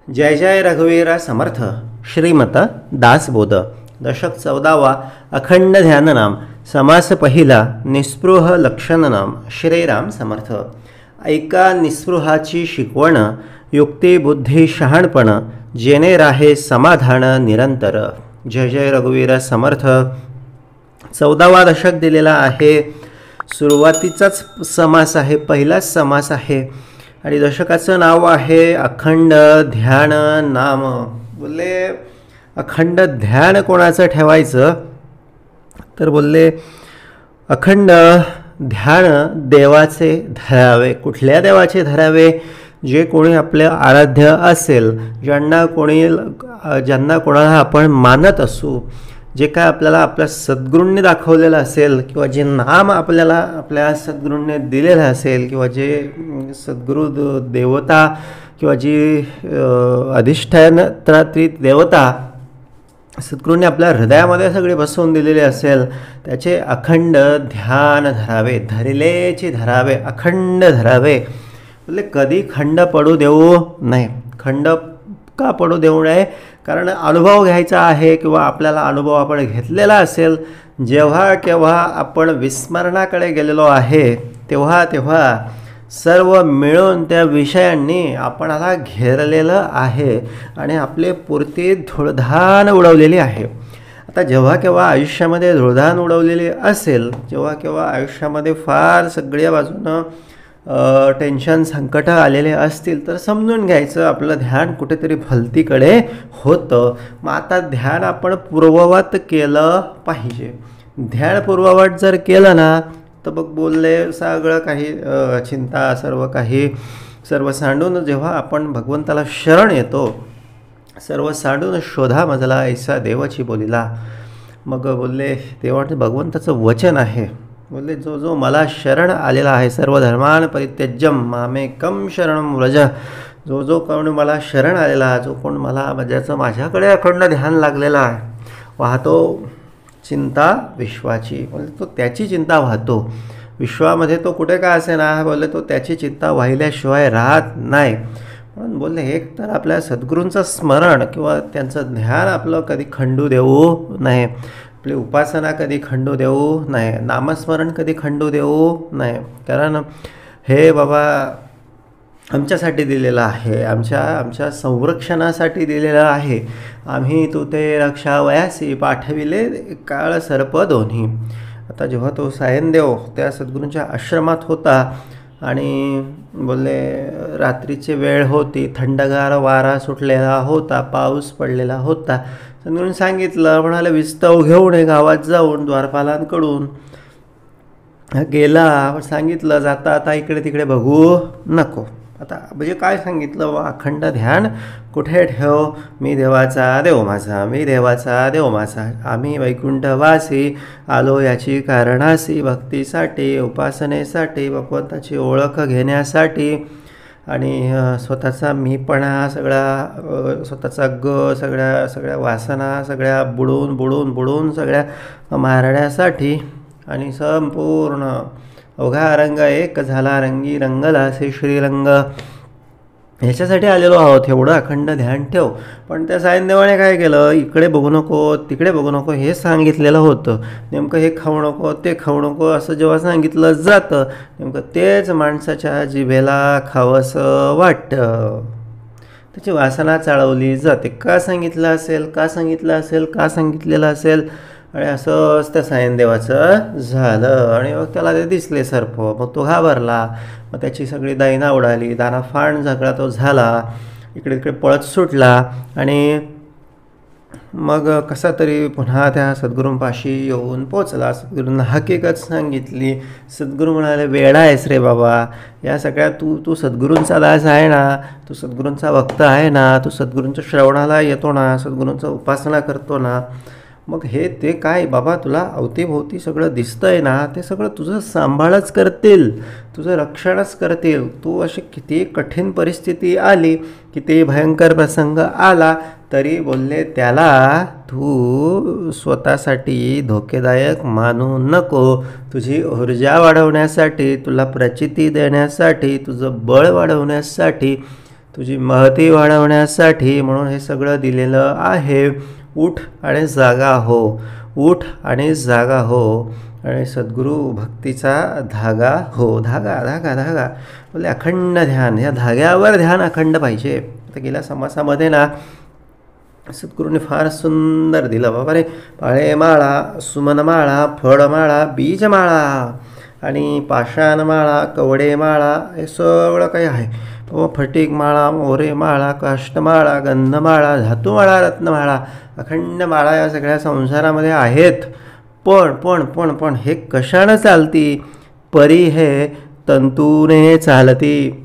जय जय रघुवीर समर्थ श्रीमत दासबोध दशक 14वा अखंड ध्याननाम समास पहिला निस्पृह लक्षणनाम श्रीराम समर्थ। ऐका निस्पृहाची शिकवण युक्ती बुद्धी शहाणपण जेणे राहे समाधान निरंतर। जय जय रघुवीर समर्थ। 14वा दशक दिलेला आहे। सुरुवातीचाच समास आहे, पहिलाच समास आहे आणि दशकाचं नाव आहे अखंड ध्यान नाम। बोलले अखंड ध्यान कोणाचं ठेवायचं, तर बोलले अखंड ध्यान देवाचे धरावे। कुठल्या देवाचे धरावे? जे कोणी आपले आराध्य असेल, ज्यांना कोणाला आपण मानत असू, जे काय आपल्याला आपल्या सद्गुरूंनी दाखवलेलं असेल किंवा जे नाम आपल्याला आपल्या सद्गुरूंनी दिलेलं असेल किंवा जे सद्गुरू देवता किंवा जी अधिष्ठात्री देवता सद्गुरूंनी आपल्या हृदयामध्ये सगळे बसवून दिलेले असेल, त्याचे अखंड ध्यान धरावे। धरिलेची धरावे, अखंड धरावे। म्हणजे कधी खंड पडू देऊ नये। खंड का पडू देऊ नये? कारण अनुभव घ्यायचा आहे किंवा आपल्याला अनुभव आपण घेतलेला असेल। जेव्हा केव्हा आपण विस्मरणाकडे गेलेलो आहे तेव्हा सर्व मिळून त्या विषयांनी आपणाला घेरलेलं आहे आणि आपले पुरती धुळधाण उडवलेली आहे। आता जेव्हा केव्हा आयुष्यामध्ये धुळधाण उडवलेली असेल, जेव्हा केव्हा आयुष्यामध्ये फार सगळ्या बाजूनं टेन्शन संकट आलेले असतील, तर समजून घ्यायचं आपलं ध्यान कुठेतरी भलतीकडे होतं। मग आता ध्यान आपण पूर्ववत केलं पाहिजे। ध्यान पूर्ववत जर केलं ना, तर बघ बोलले सगळं काही चिंता सर्व सांडून जेव्हा आपण भगवंताला शरण येतो, सर्व सांडून शोधा मजला ऐसा देवाची बोलिला। मग बोलले देवाने भगवंताचं वचन आहे, बोलले जो जो मला शरण आलेला आहे, सर्व धर्मान परित्यज्यम मामेकम शरणं व्रज। जो जो कोण मला शरण आलेला, जो कोण मला ज्याचं माझ्याकडे अखंड ध्यान लागलेलं आहे, वाहतो चिंता विश्वाची। बोलले तो त्याची चिंता वाहतो विश्वामध्ये, तो कुठे का असे ना, बोलले तो त्याची चिंता वाहिल्याशिवाय राहत नाही। म्हणून बोलले एक तर आपल्या सद्गुरूंचं स्मरण किंवा त्यांचं ध्यान आपलं कधी खंडू देऊ नये। आपली उपासना कधी खंडू देऊ नये, नामस्मरण कधी खंडू देऊ नये। कारण हे बाबा आमच्यासाठी दिलेलं आहे, आमच्या संरक्षणासाठी दिलेलं आहे। आम्ही तू ते रक्षावयासी पाठविले काळ सर्प दोन्ही। आता जेव्हा तो सायनदेव त्या सद्गुरूंच्या आश्रमात होता आणि बोलले रात्रीची वेळ होती, थंडगार वारा सुटलेला होता, पाऊस पडलेला होता। म्हणून सांगितलं, म्हणाले विस्तव घेऊन गावात जाऊन द्वारपालांकडून गेला, सांगितलं जाता आता इकडे तिकडे बघू नको। आता म्हणजे काय सांगितलं? अखंड ध्यान कुठे ठेव? मी देवाचा देव माझा, मी देवाचा देव माझा। आम्ही वैकुंठवासी आलो याची कारणासी, भक्तीसाठी, उपासनेसाठी, भगवंताची ओळख घेण्यासाठी आणि स्वतःचा मीपणा सगळा, स्वतःचा सगळ्या वासना सगळ्या बुडून सगळ्या मारण्यासाठी आणि संपूर्ण अवघा रंग एक झाला, रंगी रंगला से श्रीरंग, ह्याच्यासाठी आलेलो आहोत। एवढं अखंड ध्यान ठेव। पण त्या सायनदेवाने काय केलं? इकडे बघू नको तिकडे बघू नको हे सांगितलेलं होतं। नेमकं हे खाऊ नको ते खाऊ नको असं जेव्हा सांगितलं जातं, नेमकं तेच माणसाच्या जिभेला खावंसं वाटतं, त्याची वासना चाळवली जाते। का सांगितलं असेल आणि असंच त्या सायनदेवाचं झालं आणि मग त्याला ते दिसले सर्प। मग तो घाबरला, मग त्याची सगळी दैना उडाली, दानाफाण सगळा तो झाला, इकडे तिकडे पळत सुटला आणि मग कसा तरी पुन्हा त्या सद्गुरूंपाशी येऊन पोचला। सद्गुरूंना हकीकत सांगितली। सद्गुरू म्हणाले वेडा आहेस रे बाबा, या सगळ्या तू सद्गुरूंचा दास आहे ना, तू सद्गुरूंचा भक्त आहे ना, तू सद्गुरूंच्या श्रवणाला येतो ना, सद्गुरूंचा उपासना करतो ना, मग हे ते काय बाबा तुला अवतीभोवती सगळं दिसतंय ना, ते सगळं तुझं सांभाळच करतील, तुझं रक्षणच करतील। तू अशी किती कठीण परिस्थिती आली, किती भयंकर प्रसंग आला, तरी बोलले त्याला तू स्वतःसाठी धोकेदायक मानू नको। तुझी ऊर्जा वाढवण्यासाठी, तुला प्रचिती देण्यासाठी, तुझं बळ वाढवण्यासाठी तुझी महती वाढवण्यासाठी म्हणून हे सगळं दिलेलं आहे. उठ आणि जागा हो, उठ आणि जागा हो आणि सद्गुरू भक्तीचा धागा हो. धागा धागा धागा बोले अखंड ध्यान, या धाग्यावर ध्यान अखंड पाहिजे. आता गेल्या समासामध्ये ना सद्गुरूने फार सुंदर दिलं बाबा रे. पाळेमाळा, सुमनमाळा, फळमाळा, बीजमाळा आणि पाषाणमाळा, कवडेमाळा हे सगळं काही आहे. बाबा फटिकमाळा, मोरेमाळा, काष्टमाळा, गंधमाळा, धातुमाळा, रत्नमाळा, अखंड माळा या सगळ्या संसारामध्ये आहेत. पण पण पण पण हे कशानं चालती? परी हे तंतूने चालती.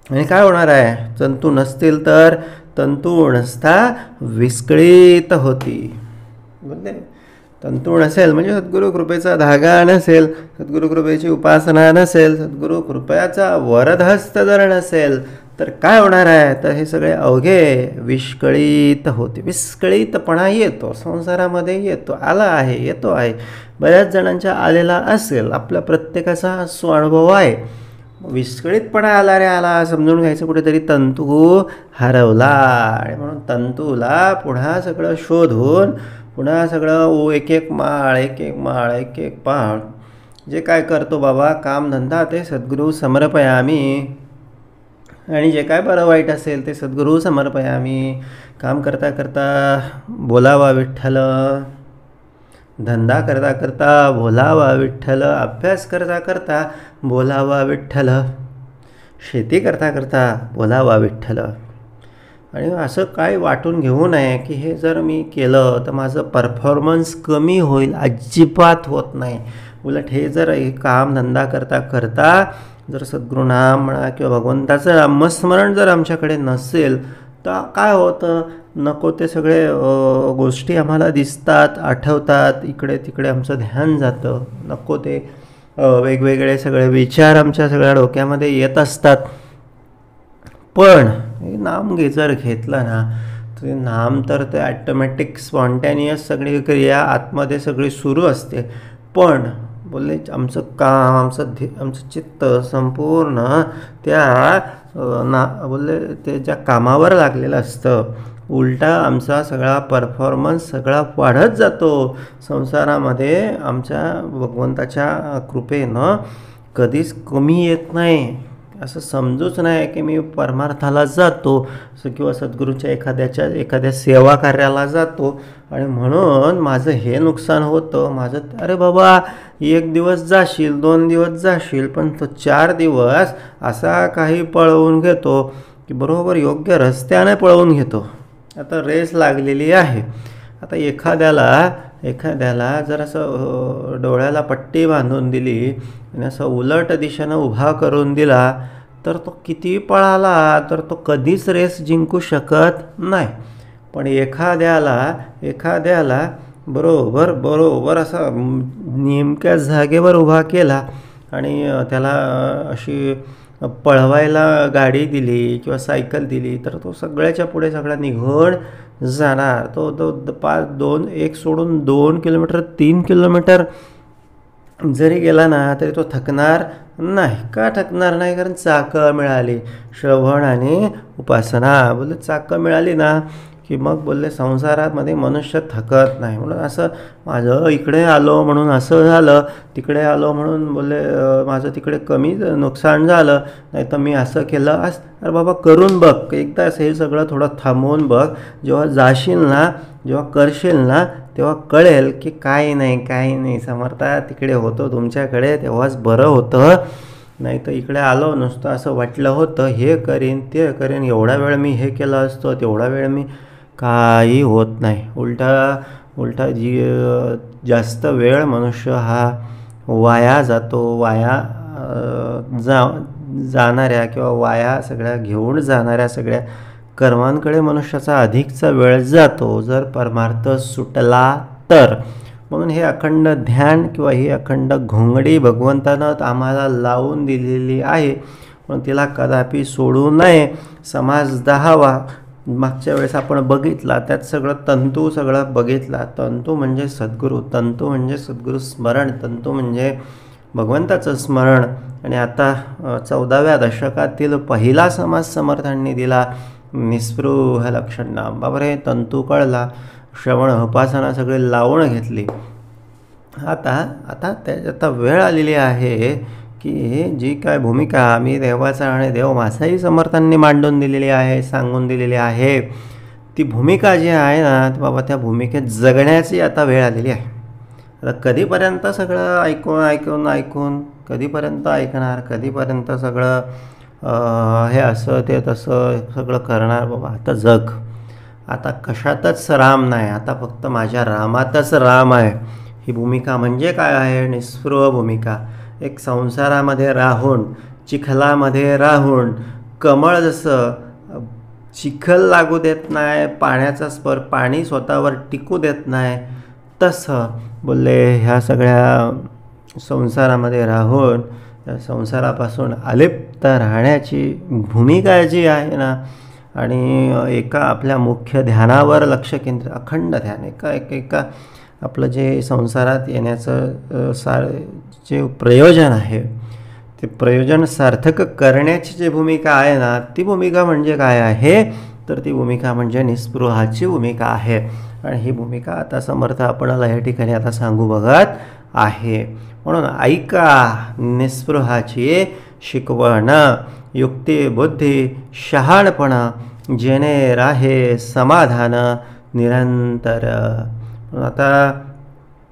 आणि काय होणार आहे? तंतू नसतील तर तंतू नसता विस्कळीत होती. बोलते तंतू नसेल म्हणजे सद्गुरू कृपेचा धागा नसेल, सद्गुरू कृपेची उपासना नसेल, सद्गुरू कृपेचा वरदहस्त जर नसेल तर काय होणार आहे? तर हे सगळे अवघे विस्कळीत होते. विस्कळीतपणा येतो संसारामध्ये, येतो, आला आहे, येतो आहे. बऱ्याच जणांच्या आलेला असेल, आपल्या प्रत्येकाचा स्वानुभव आहे. विस्कळीतपणा आला रे आला समजून घ्यायचं, कुठेतरी तंतू हरवला. आणि म्हणून तंतूला पुन्हा सगळं शोधून, पुन्हा सगळं एक एक माळ, एक एक माळ, एक एक पाळ जे काय करतो बाबा कामधंदा ते सद्गुरू समर्पयामी. आणि जे काय बरं वाईट असेल ते सद्गुरू समर्पयामी. काम करता करता बोलावा विठ्ठल, धंदा करता करता बोलावा विठ्ठल, अभ्यास करता करता बोलावा विठ्ठल, शेती करता करता बोलावा विठ्ठल. आणि असं काय वाटून घेऊ नये की हे जर मी केलं तर माझं परफॉर्मन्स कमी होईल. अजिबात होत नाही. उलट हे जर कामधंदा करता करता जर सद्गुरुनाम म्हणा किंवा भगवंताचं नामस्मरण जर आमच्याकडे नसेल तर काय होतं? नको ते सगळे गोष्टी आम्हाला दिसतात, आठवतात, इकडे तिकडे आमचं ध्यान जातं. नको ते वेगवेगळे सगळे विचार आमच्या सगळ्या डोक्यामध्ये येत असतात. पण नाम जर घेतलं ना तर नाम तर ते ॲटोमॅटिक स्पॉन्टॅनियस सगळी क्रिया आतमध्ये सगळी सुरू असते. पण बोलले आमचं काम, आमचं चित्त संपूर्ण त्या बोलले ते ज्या कामावर लागलेलं असतं. उलटा आमचा सगळा परफॉर्मन्स सगळा वाढत जातो. संसारामध्ये आमच्या भगवंताच्या कृपेनं कधीच कमी येत नाही. असं समजूच नाही की मी परमार्थाला जातो किंवा सद्गुरूच्या एखाद्या सेवा कार्याला जातो आणि म्हणून माझं हे नुकसान होतं. माझं अरे बाबा 1 दिवस जाशील, 2 दिवस जाशील, पण तो 4 दिवस असा काही पळवून घेतो की बरोबर योग्य रस्त्याने पळवून घेतो. आता रेस लागलेली आहे. आता एखाद्याला जर असं डोळ्याला पट्टी बांधून दिली आणि असं उलट दिशेनं उभा करून दिला तर तो किती पळाला तर तो कधीच रेस जिंकू शकत नाही. पण एखाद्याला बरोबर असा नेमक्या जागेवर उभा केला आणि त्याला अशी पळवायला गाडी दिली किंवा सायकल दिली तर तो सगळ्याच्या पुढे सगळा निघून जाणार. तो 1 सोडून 2 किलोमीटर 3 किलोमीटर जरी गेला ना तरी तो थकणार नाही. का थकणार नाही? कारण चाकं मिळाली, श्रवण आणि उपासना. बोलले चाकं मिळाली ना की मग बोलले संसारामध्ये मनुष्य थकत नाही. म्हणून असं माझं इकडे आलो म्हणून असं झालं, तिकडे आलो म्हणून बोलले माझं तिकडे कमी नुकसान झालं, नाही तर मी असं केलं. अरे बाबा करून बघ एकदा. हे सगळं थोडं थांबवून बघ. जेव्हा जाशील ना, जेव्हा करशील ना तेव्हा कळेल की काही नाही समर्था तिकडे होतो तुमच्याकडे तेव्हाच बरं होतं. नाही तर इकडे आलो नुसतं असं वाटलं होतं हे करीन ते करीन, एवढा वेळ मी हे केलं असतं, तेवढा वेळ मी काही होत नाही. उलटा जास्त वेळ मनुष्य हा वाया जातो. वाया जाणाऱ्या किंवा वाया सगळ्या घेऊन जाणाऱ्या सगळ्या कर्मांकडे मनुष्याचा अधिकचा वेळ जातो जर परमार्थ सुटला तर. म्हणून हे अखंड ध्यान किंवा ही अखंड घोंगडी भगवंतानं आम्हाला लावून दिलेली आहे. पण तिला कदापि सोडू नये. समाज 10वा मागच्या वेळेस आपण बघितला, त्यात सगळं बघितला. तंतू म्हणजे सद्गुरू, तंतू म्हणजे सद्गुरू स्मरण, तंतू म्हणजे भगवंताचं स्मरण. आणि आता 14व्या दशकातील पहिला समास समर्थांनी दिला, निस्पृह लक्षण नाम. बाबरे, तंतू कळला, श्रवण उपासना सगळी लावून घेतली. आता वेळ आलेली आहे की जी काय भूमिका आम्ही देवाचा आणि देव माझाही समर्थांनी मांडून दिलेली आहे, सांगून दिलेली आहे, ती भूमिका जी आहे ना, बाबा त्या भूमिकेत जगण्याची आता वेळ आलेली आहे. आता कधीपर्यंत सगळं ऐकून कधीपर्यंत ऐकणार, कधीपर्यंत सगळं हे असं ते तसं सगळं करणार. बाबा आता जग, आता कशातच राम नाही, आता फक्त माझ्या रामातच राम आहे. ही भूमिका म्हणजे काय आहे? निस्पृह भूमिका. एक संसारामध्ये राहून, चिखलामध्ये राहून, कमळ जसं चिखल लागू देत नाही, पाण्याचा पाणी स्वतःवर टिकू देत नाही, तसं बोलले ह्या सगळ्या संसारामध्ये राहून त्या संसारापासून अलिप्त राहण्याची भूमिका जी आहे ना, आणि एका आपल्या मुख्य ध्यानावर लक्ष केंद्रित, अखंड ध्यान, एका आपलं जे संसारात येण्याचं जे प्रयोजन आहे, ते प्रयोजन सार्थक करण्याची जी भूमिका आहे ना, ती भूमिका म्हणजे काय आहे? तर ती भूमिका म्हणजे निस्पृहाची भूमिका आहे. आणि ही भूमिका आता समर्थ आपणाला या ठिकाणी आता सांगू बघत आहे. म्हणून ऐका निस्पृहाची शिकवण, युक्ती बुद्धी शहाणपणा, जेणे राहे समाधान निरंतर. आता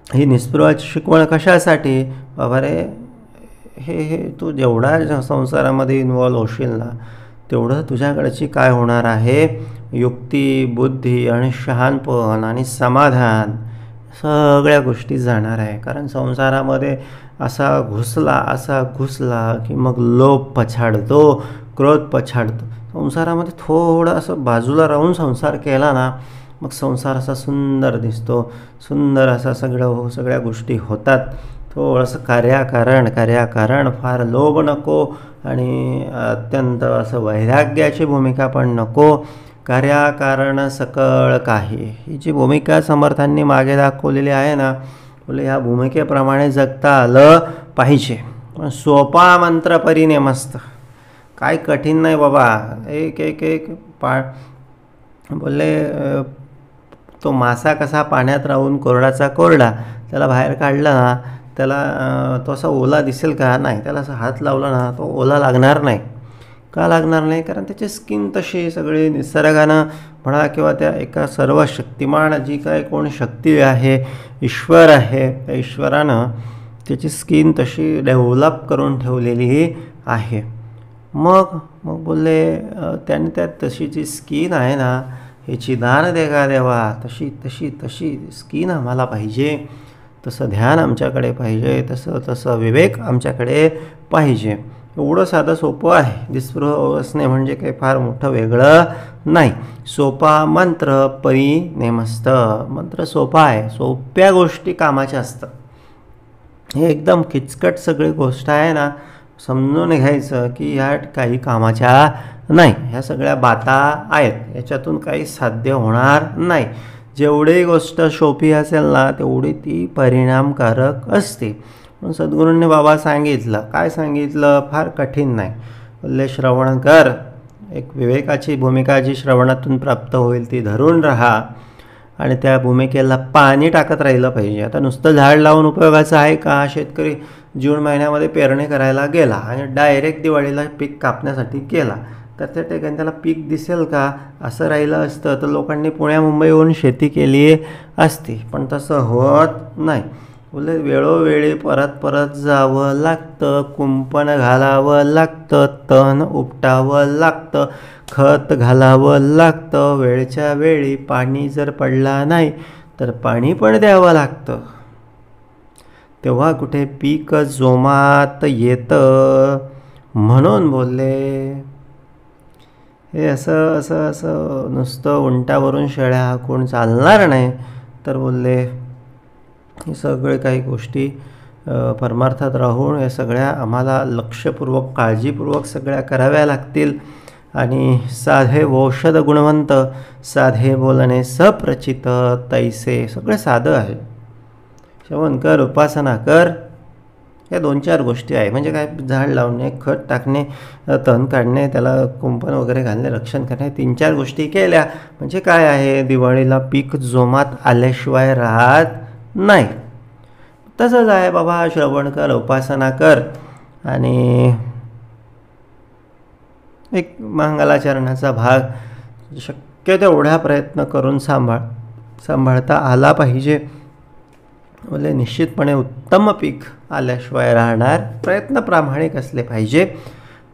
ही निस्पृहाची शिकवण कशासाठी? बाबा रे, हे तू जेवढा संसारामध्ये इन्वॉल्व होशील ना, तेवढं तुझ्याकडची काय होणार आहे? युक्ती बुद्धी आणि शहाणपण आणि समाधान सगळ्या गोष्टी जाणार आहे. कारण संसारामध्ये असा घुसला की मग लोभ पछाडतो, क्रोध पछाडतो. संसारामध्ये थोडं असं बाजूला राहून संसार केला ना, मग संसार असा सुंदर दिसतो, सुंदर असा सगळ्या गोष्टी होतात. थोडंसं कार्याकारण, फार लोभ नको आणि अत्यंत असं वैराग्याची भूमिका पण नको. कार्याकारण सकळ काही, ही जी भूमिका समर्थांनी मागे दाखवलेली आहे ना, बोले ह्या भूमिकेप्रमाणे जगता आलं पाहिजे. सोपा मंत्र परिनेमस्त, काय कठीण नाही बाबा. एक बोलले तो मासा कसा पाण्यात राहून कोरडाचा कोरडा, त्याला बाहेर काढला ना, त्याला तो असा ओला दिसेल का? नाही. त्याला असा हात लावला ना, तो ओला लागणार नाही. का लागणार नाही? कारण त्याची स्किन तशी सगळी निसर्गानं म्हणा किंवा त्या एका सर्व शक्तिमान जी काय कोण शक्ती आहे, ईश्वर आहे, त्या ईश्वरानं त्याची स्किन तशी डेव्हलप करून ठेवलेली आहे. मग बोलले त्याने त्यात तशी जी स्किन आहे ना, ह्याची दान दे का देवा, तशी स्किन आम्हाला पाहिजे, तसं ध्यान आमच्याकडे पाहिजे, तसं विवेक आमच्याकडे पाहिजे. एवढं साधं सोपं आहे. निस्पृह असणे म्हणजे काही फार मोठं वेगळं नाही. सोपा मंत्र परिनेमस्त. मंत्र सोपा आहे, सोप्या गोष्टी कामाच्या असतात. हे एकदम किचकट सगळी गोष्ट आहे ना, समजून घ्यायचं की ह्या काही कामाच्या नाही. ह्या सगळ्या बाता आहेत, याच्यातून काही साध्य होणार नाही. जेवढी गोष्ट सोपी असेल ना, तेवढी ती परिणामकारक असते. म्हणून सद्गुरूंनी बाबा सांगितलं, काय सांगितलं? फार कठीण नाही. बोलले श्रवण कर, एक विवेकाची भूमिका जी श्रवणातून प्राप्त होईल ती धरून राहा आणि त्या भूमिकेला पाणी टाकत राहिलं पाहिजे. आता नुसतं झाड लावून उपयोगाचं आहे का? शेतकरी जून महिन्यामध्ये पेरणी करायला गेला आणि डायरेक्ट दिवाळीला पीक कापण्यासाठी गेला, तर त्या ठिकाणी त्याला पीक दिसेल का? असं राहिलं असतं तर लोकांनी पुण्या मुंबई येऊन शेती केली असती. पण तसं होत नाही. बोले वेळोवेळी परत जावं लागतं, कुंपण घालावं लागतं, तण उपटावं लागतं, खत घालावं लागतं, वेळच्या वेळी पाणी जर पडला नाही तर पाणी पण द्यावं लागतं. तेव्हा कुठे पीक जोमात येतं. म्हणून बोलले हे असं नुसतं उंटावरून शेळ्या हाकून चालणार नाही. तर बोलले हे सगळे काही गोष्टी परमार्थात राहून या सगळ्या आम्हाला लक्षपूर्वक काळजीपूर्वक सगळ्या कराव्या लागतील. आणि साधे औषध गुणवंत, साधे बोलणे सप्रचित, तैसे सगळं साधं आहे. श्रवण कर, उपासना कर या 2-4 गोष्टी आहे. म्हणजे काय, झाड लावणे, खत टाकणे, तण काढणे, त्याला कुंपण वगैरे घालणे, रक्षण करणे, 3-4 गोष्टी केल्या म्हणजे काय आहे, दिवाळीला पीक जोमात आल्याशिवाय राहत नाही. तसंच आहे बाबा, श्रवण कर, उपासना कर आणि एक मंगलाचरणाचा भाग शक्य तेवढा प्रयत्न करून सांभाळता आला पाहिजे. म्हणजे निश्चितपणे उत्तम पीक आल्याशिवाय राहणार. प्रयत्न प्रामाणिक असले पाहिजे.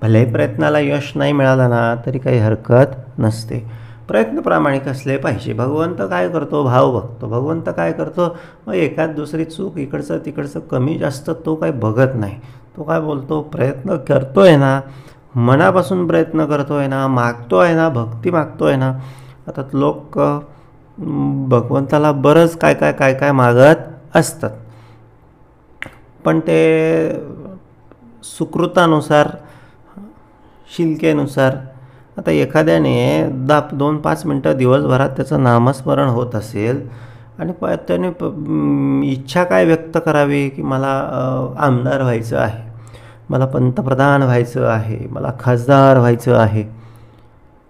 भलेही प्रयत्नाला यश नाही मिळालं ना तरी काही हरकत नसते. प्रयत्न प्रामाणिक असले पाहिजे. भगवंत काय करतो, भाव बघतो. भगवंत काय करतो, मग एकाच दुसरी चूक इकडचं तिकडचं कमी जास्त तो काही बघत नाही. तो काय बोलतो, प्रयत्न करतोय ना, मनापासून प्रयत्न करतोय ना, मागतोय ना, भक्ती मागतोय ना. आता लोक भगवंताला बरंच काय काय काय काय मागत असतात, पण ते सुकृतानुसार, शिल्केनुसार. आता एखाद्याने 2-5 मिनटं दिवसभरात त्याचं नामस्मरण होत असेल आणि त्याने इच्छा काय व्यक्त करावी की मला आमदार व्हायचं आहे, मला पंतप्रधान व्हायचं आहे, मला खासदार व्हायचं आहे.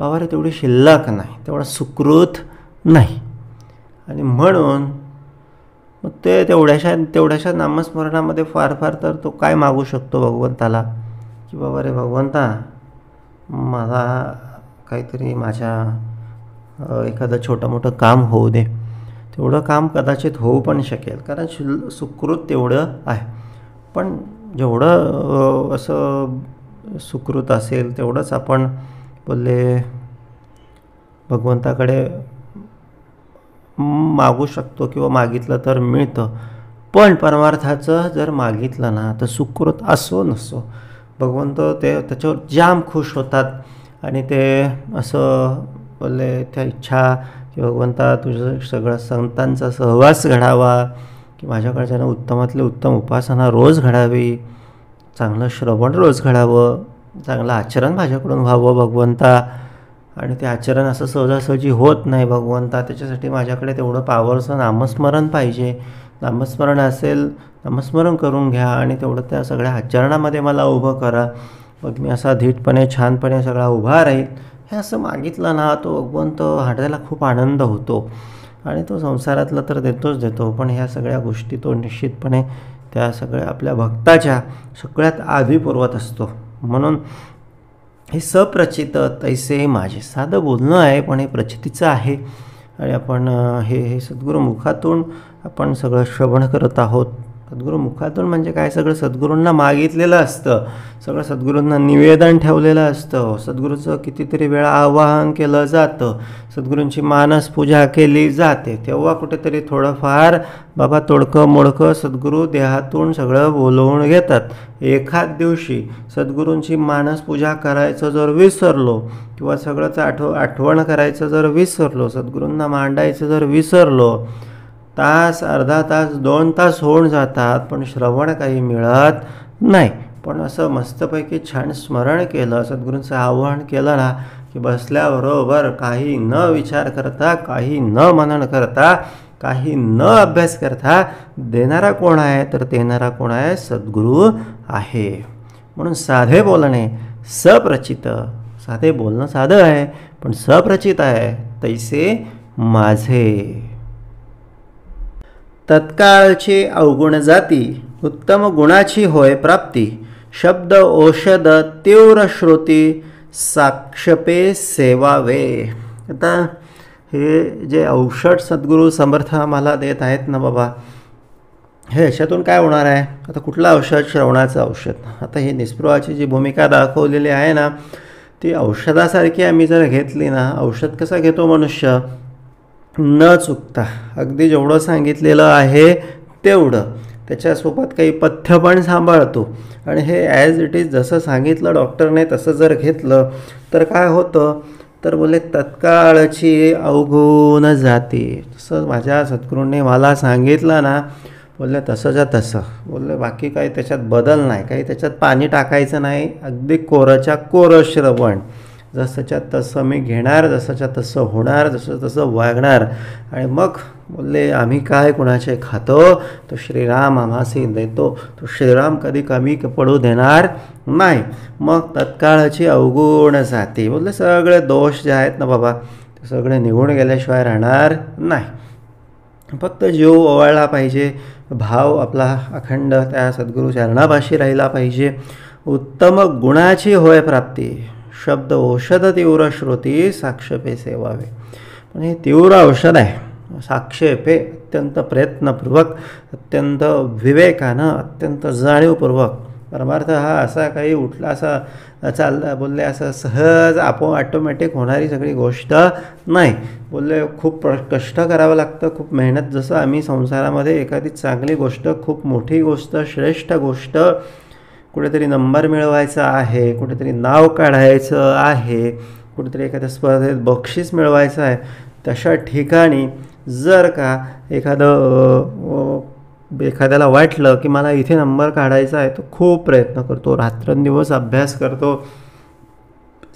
बाबा रे, तेवढी शिल्लक नाही, तेवढा सुकृत नाही. आणि म्हणून मग ते तेवढ्याशा नामस्मरणामध्ये फार फार तर तो काय मागू शकतो भगवंताला, की बाबा रे भगवंता, मला काहीतरी माझ्या एखादं छोटं मोठं काम होऊ दे. तेवढं काम कदाचित होऊ पण शकेल, कारण सुकृत तेवढं आहे. पण जेवढं असं सुकृत असेल तेवढंच आपण बोलले भगवंताकडे मागू शकतो किंवा मागितलं तर मिळतं. पण परमार्थाचं जर मागितलं ना तर सुकृत असो नसो, भगवंत त्याच्यावर जाम खुश होतात आणि ते असं बोलले त्या इच्छा की भगवंता तुझं सगळं संतांचा सहवास घडावा, की माझ्याकडच्यानं उत्तमातले उत्तम उपासना रोज घडावी, चांगलं श्रवण रोज घडावं, चांगलं आचरण माझ्याकडून व्हावं भगवंता. आणि ते आचरण असं सहजासहजी होत नाही भगवंता, त्याच्यासाठी माझ्याकडे तेवढं पावरचं नामस्मरण पाहिजे. नामस्मरण असेल, नामस्मरण करून घ्या आणि तेवढं त्या सगळ्या आचरणामध्ये मला उभं करा. मग मी असा धीटपणे छानपणे सगळा उभा राहील. हे असं मागितलं ना तो भगवंत हाडायला खूप आनंद होतो आणि तो संसारातलं तर देतो, पण ह्या सगळ्या गोष्टी तो निश्चितपणे त्या सगळ्या आपल्या भक्ताच्या सगळ्यात आधी पुरवत असतो. म्हणून हे सप्रचित तैसे माझे, साधं बोलणं आहे पण हे प्रचितीचं आहे. आणि आपण हे सद्गुरू मुखातून आपण सगळं श्रवण करत आहोत. सद्गुरू मुखातून म्हणजे काय, सगळं सद्गुरूंना मागितलेलं असतं, सगळं सद्गुरूंना निवेदन ठेवलेलं असतं, सद्गुरूचं कितीतरी वेळा आवाहन केलं जातं, सद्गुरूंची मानस पूजा केली जाते. तेव्हा कुठेतरी थोडंफार बाबा तोडकं मोडकं सद्गुरू देहातून सगळं बोलवून घेतात. एखाद दिवशी सद्गुरूंची मानस पूजा करायचं जर विसरलो किंवा सगळंच आठवण करायचं जर विसरलो, सद्गुरूंना मांडायचं जर विसरलो, तास, अर्धा तास, 2 तास होऊन जातात, पण श्रवण काही मिळत नाही. पण असं मस्तपैकी छान स्मरण केलं, सद्गुरूंचं आवाहन केलं ना की बसल्याबरोबर काही न विचार करता, काही न मनन करता, काही न अभ्यास करता देणारा कोण आहे, तर देणारा कोण आहे, सद्गुरू आहे. म्हणून साधे बोलणे सप्रचित, साधे बोलणं साधं आहे पण सप्रचित आहे. तैसे माझे तत्काळची अवगुण जाती, उत्तम गुणाची होय प्राप्ती. शब्द औषध तीव्र श्रुती, साक्षपे सेवावे. आता हे जे औषध सद्गुरू समर्थ आम्हाला देत आहेत ना बाबा, हे याच्यातून काय होणार आहे. आता कुठलं औषध, श्रवणाचं औषध. आता ही निस्पृहाची जी भूमिका दाखवलेली आहे ना ती औषधासारखी आम्ही जर घेतली ना, औषध कसं घेतो मनुष्य, न चुकता अगदी जेवढं सांगितलेलं आहे तेवढं, त्याच्यासोबत काही पथ्य पण सांभाळतो आणि हे ॲज इट इज जसं सांगितलं डॉक्टरने तसं जर घेतलं तर काय होतं, तर बोले तत्काळची अवगुण जाते. तसं माझ्या सद्गुरूंनी मला सांगितलं ना, बोलले तसंच्या तसं, बोलले बाकी काही त्याच्यात बदल नाही, काही त्याच्यात पाणी टाकायचं नाही, अगदी कोरच्या कोरं श्रवण. जसंच्या तसं मी घेणार, जसंच्या तसं होणार, जसं तसं वागणार. आणि मग बोलले आम्ही काय कुणाचे खातो, तो श्रीराम आम्हासी देतो, तो श्रीराम कधी कमी पडू देणार नाही. मग तत्काळाची अवगुण जाती. बोलले सगळे दोष जे आहेत ना बाबा ते सगळे निघून गेल्याशिवाय राहणार नाही. फक्त जीव ओवाळला पाहिजे, भाव आपला अखंड त्या सद्गुरू चरणापाशी राहिला पाहिजे. उत्तम गुणाची होय प्राप्ती, शब्द औषध तीव्र श्रुती साक्षेपे सेवावे. पण हे तीव्र औषध आहे. साक्षेपे अत्यंत प्रयत्नपूर्वक, अत्यंत विवेकानं, अत्यंत जाणीवपूर्वक. परमार्थ हा असा काही उठला असा चालला बोलले असं सहज ऑटोमॅटिक होणारी सगळी गोष्ट नाही. बोलले खूप कष्ट करावं लागतं, खूप मेहनत. जसं आम्ही संसारामध्ये एखादी चांगली गोष्ट, खूप मोठी गोष्ट, श्रेष्ठ गोष्ट, कुठेतरी नंबर मिळवायचा आहे, कुठेतरी नाव काढायचं आहे, कुठेतरी एखाद्या स्पर्धेत बक्षीस मिळवायचं आहे, तशा ठिकाणी जर का एखाद्याला वाटलं की मला इथे नंबर काढायचा आहे, तो खूप प्रयत्न करतो, रात्रंदिवस अभ्यास करतो,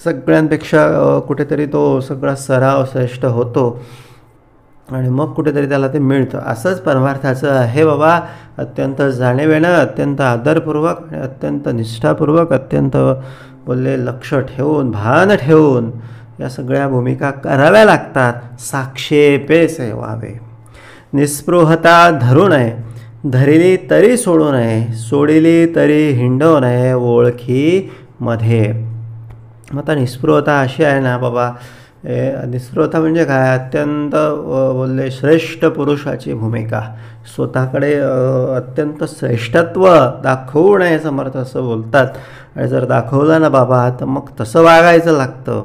सगळ्यांपेक्षा कुठेतरी तो सगळा सराव श्रेष्ठ होतो आणि मग कुठेतरी त्याला ते मिळतं. असंच परमार्थाचं आहे बाबा. अत्यंत जाणीवेनं, अत्यंत आदरपूर्वक आणि अत्यंत निष्ठापूर्वक, अत्यंत बोलले लक्ष ठेवून, भान ठेवून या सगळ्या भूमिका कराव्या लागतात. साक्षेपे सेवावे. निस्पृहता धरू नये, धरिली तरी सोडू नये, सोडिली तरी हिंडू नये ओळखीमध्ये. मग आता निस्पृहता अशी आहे ना बाबा, निस्पृहता म्हणजे काय, अत्यंत बोलले श्रेष्ठ पुरुषाची भूमिका. स्वतःकडे अत्यंत श्रेष्ठत्व दाखवू नये समर्थ असं बोलतात. आणि जर दाखवलं ना बाबा तर मग तसं वागायचं लागतं.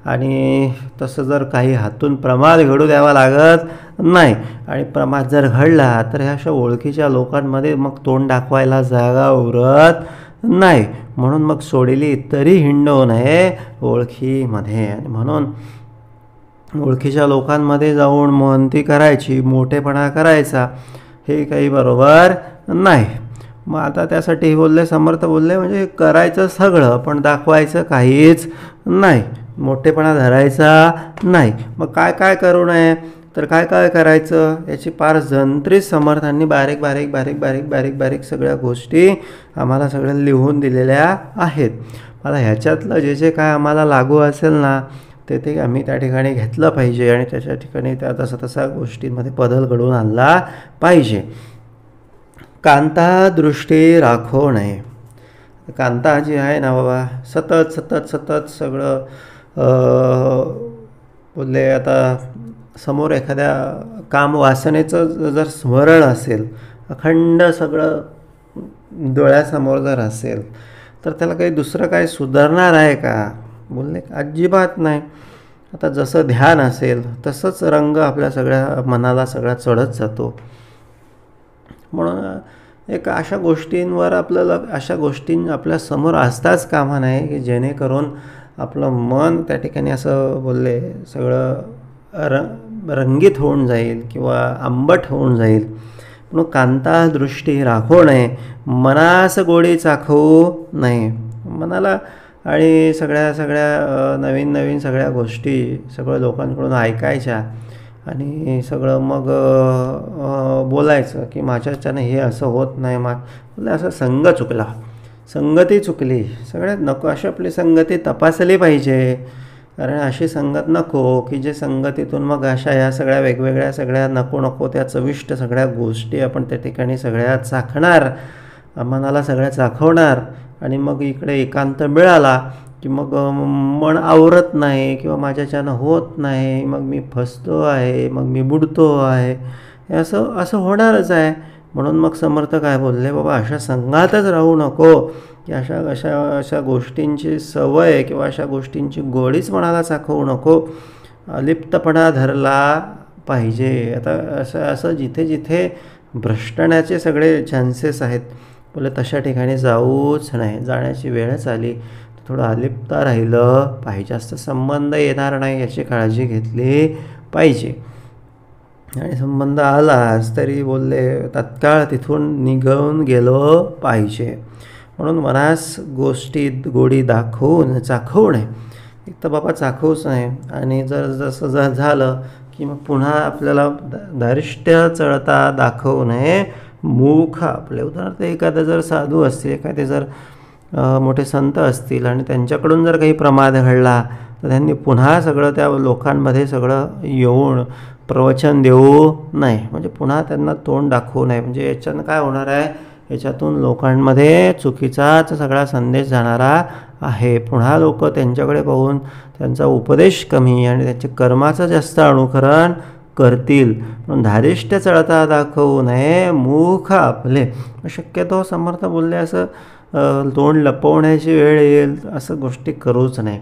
आणि तसं जर काही हातून प्रमाद घडू द्यावा लागत नाही. आणि प्रमाद जर घडला तर ह्या अशा ओळखीच्या लोकांमध्ये मग तोंड दाखवायला जागा उरत नाही. म्हणून मग सोडली तरी हिंडू नये ओळखीमध्ये. आणि म्हणून ओळखीच्या लोकांमध्ये जाऊन मोहंती करायची, मोठेपणा करायचा, हे काही बरोबर नाही. मग आता त्यासाठी बोलले समर्थ बोलले म्हणजे करायचं सगळं पण दाखवायचं काहीच नाही, मोठेपणा धरायचा नाही. मग काय काय करू नये, तर काय काय करायचं याची फार जंत्रीत समर्थांनी बारीक बारीक बारीक बारीक बारीक बारीक सगळ्या गोष्टी आम्हाला सगळ्या लिहून दिलेल्या आहेत. आता ह्याच्यातलं जे जे काय आम्हाला लागू असेल ना ते आम्ही त्या ठिकाणी घेतलं पाहिजे आणि त्याच्या ठिकाणी त्या तसा तसा गोष्टींमध्ये बदल घडवून आणला पाहिजे. कांता दृष्टी राखो नये. कांता जी आहे ना बाबा सतत सतत सतत सगळं बोलले आता समोर एखाद्या काम वासनेचं जर स्मरण असेल, अखंड सगळं डोळ्यासमोर जर असेल तर त्याला काही दुसरं काय सुधारणार आहे का, बोलले अजिबात नाही. आता जसं ध्यान असेल तसंच रंग आपल्या सगळ्या मनाला सगळा चढत जातो. म्हणून एक अशा गोष्टींवर आपल्याला अशा गोष्टी आपल्या समोर असताच कामा नाही की जेणेकरून आपलं मन त्या ठिकाणी असं बोलले सगळं रंगीत होऊन जाईल किंवा आंबट होऊन जाईल. म्हणून कांता दृष्टी राखो नये, मनास गोडी चाखवू नये. मनाला आणि सगळ्या नवीन नवीन सगळ्या गोष्टी सगळं लोकांकडून ऐकायच्या आणि सगळं मग बोलायचं की माझ्याच्यानं हे असं होत नाही. म्हणजे असं संग चुकला, संगती चुकली, सगळ्यात नको अशी आपली संगती तपासली पाहिजे. कारण अशी संगत नको की जे संगतीतून मग अशा ह्या सगळ्या वेगवेगळ्या सगळ्या नको नको त्या चविष्ट सगळ्या गोष्टी आपण त्या ठिकाणी सगळ्या चाखणार, मनाला सगळ्या चाखवणार आणि मग इकडे एकांत मिळाला की मग मन आवरत नाही किंवा माझ्याच्यानं होत नाही, मग मी फसतो आहे, मग मी बुडतो आहे, हे असं होणारच आहे. म्हणून मग समर्थ काय बोलले, बाबा अशा संघातच राहू नको की अशा गोष्टींची सवय किंवा अशा गोष्टींची गोडीच मनाला चाखवू नको, अलिप्तपणा धरला पाहिजे. आता असं जिथे जिथे भ्रष्टण्याचे सगळे चान्सेस आहेत बोले तशा ठिकाणी जाऊच नाही. जाण्याची वेळच आली तर थोडं अलिप्त राहिलं पाहिजे, जास्त संबंध येणार नाही याची काळजी घेतली पाहिजे. आणि संबंध आलाच तरी बोलले तत्काळ तिथून निघून गेलो पाहिजे. म्हणून मनास गोष्टीत गोडी दाखवून चाखवू नये. एक तर बाबा चाखूच नाही, आणि जर जसं झालं की मग पुन्हा आपल्याला धारिष्ट्य चळता दाखवू नये मूर्ख आपले. उदाहरणार्थ एखादं जर साधू असतील, एखादे जर मोठे संत असतील आणि त्यांच्याकडून जर काही प्रमाद घडला तर त्यांनी पुन्हा सगळं त्या लोकांमध्ये सगळं येऊन प्रवचन देऊ नये, म्हणजे पुन्हा त्यांना तोंड दाखवू नये. म्हणजे याच्यानं काय होणार आहे, याच्यातून लोकांमध्ये चुकीचाच सगळा संदेश जाणारा आहे. पुन्हा लोक त्यांच्याकडे पाहून त्यांचा उपदेश कमी आणि त्यांच्या कर्माचं जास्त अनुकरण करतील. म्हणून धारिष्ट्य चळता दाखवू नये मूर्ख आपले. शक्यतो समर्थ बोलले असं तोंड लपवण्याची वेळ येईल असं गोष्टी करूच नाही.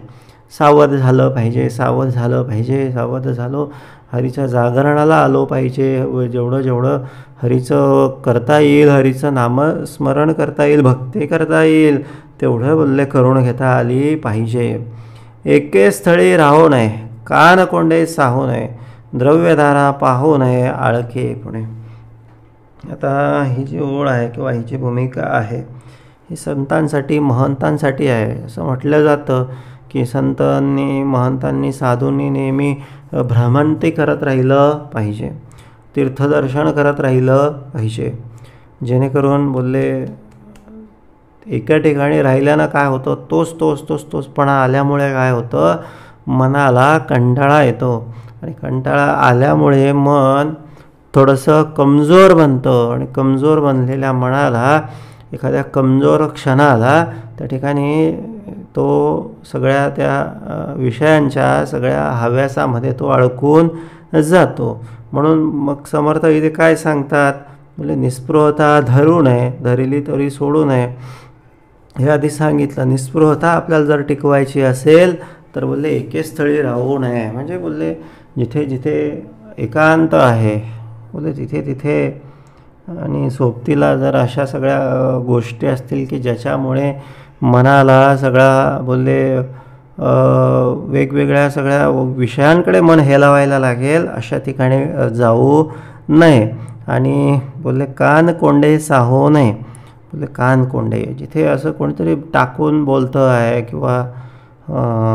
सावध झालं पाहिजे, सावध झालं पाहिजे, सावध झालो. हरीच्या जागरणाला आलो पाहिजे. जेवढं हरीचं करता येईल, हरीचं नामस्मरण करता येईल, भक्ती करता येईल तेवढं बोलले करून घेता आली पाहिजे. एके स्थळी राहू नये, कान कोंडे साहू नये, द्रव्यधारा पाहू नये आळखे पुणे. आता ही जी ओळ आहे किंवा ही जी भूमिका आहे ही संतांसाठी, महंतांसाठी आहे. असं म्हटलं जातं की संतांनी, महंतांनी, साधूंनी नेहमी भ्रमंती करत राहिलं पाहिजे, तीर्थदर्शन करत राहिलं पाहिजे, जेणेकरून बोलले एका ठिकाणी राहिल्यानं काय होतं, तोचपणा आल्यामुळे काय होतं, मनाला कंटाळा येतो आणि कंटाळा आल्यामुळे मन थोडंसं कमजोर बनतं आणि कमजोर बनलेल्या मनाला एखाद्या कमजोर क्षणाला त्या ठिकाणी तो सगळ्या त्या विषयांच्या सगळ्या हव्यासामध्ये तो अडकून जातो. म्हणून मग समर्थ इथे काय सांगतात, म्हणजे निस्पृहता धरू नये, धरली तरी सोडू नये. हे आधी सांगितलं. निस्पृहता आपल्याला जर टिकवायची असेल तर बोलले एके स्थळी राहू नये, म्हणजे बोलले जिथे जिथे एकांत आहे बोलले तिथे तिथे, आणि सोबतीला जर अशा सगळ्या गोष्टी असतील की ज्याच्यामुळे मनाला सगळा बोलले वेगवेगळ्या सगळ्या विषयांकडे मन हेलावायला लागेल अशा ठिकाणी जाऊ नये. आणि बोलले कान कोंडे साहू नये. बोलले कान कोंडे, जिथे असं कोणीतरी टाकून बोलतं आहे किंवा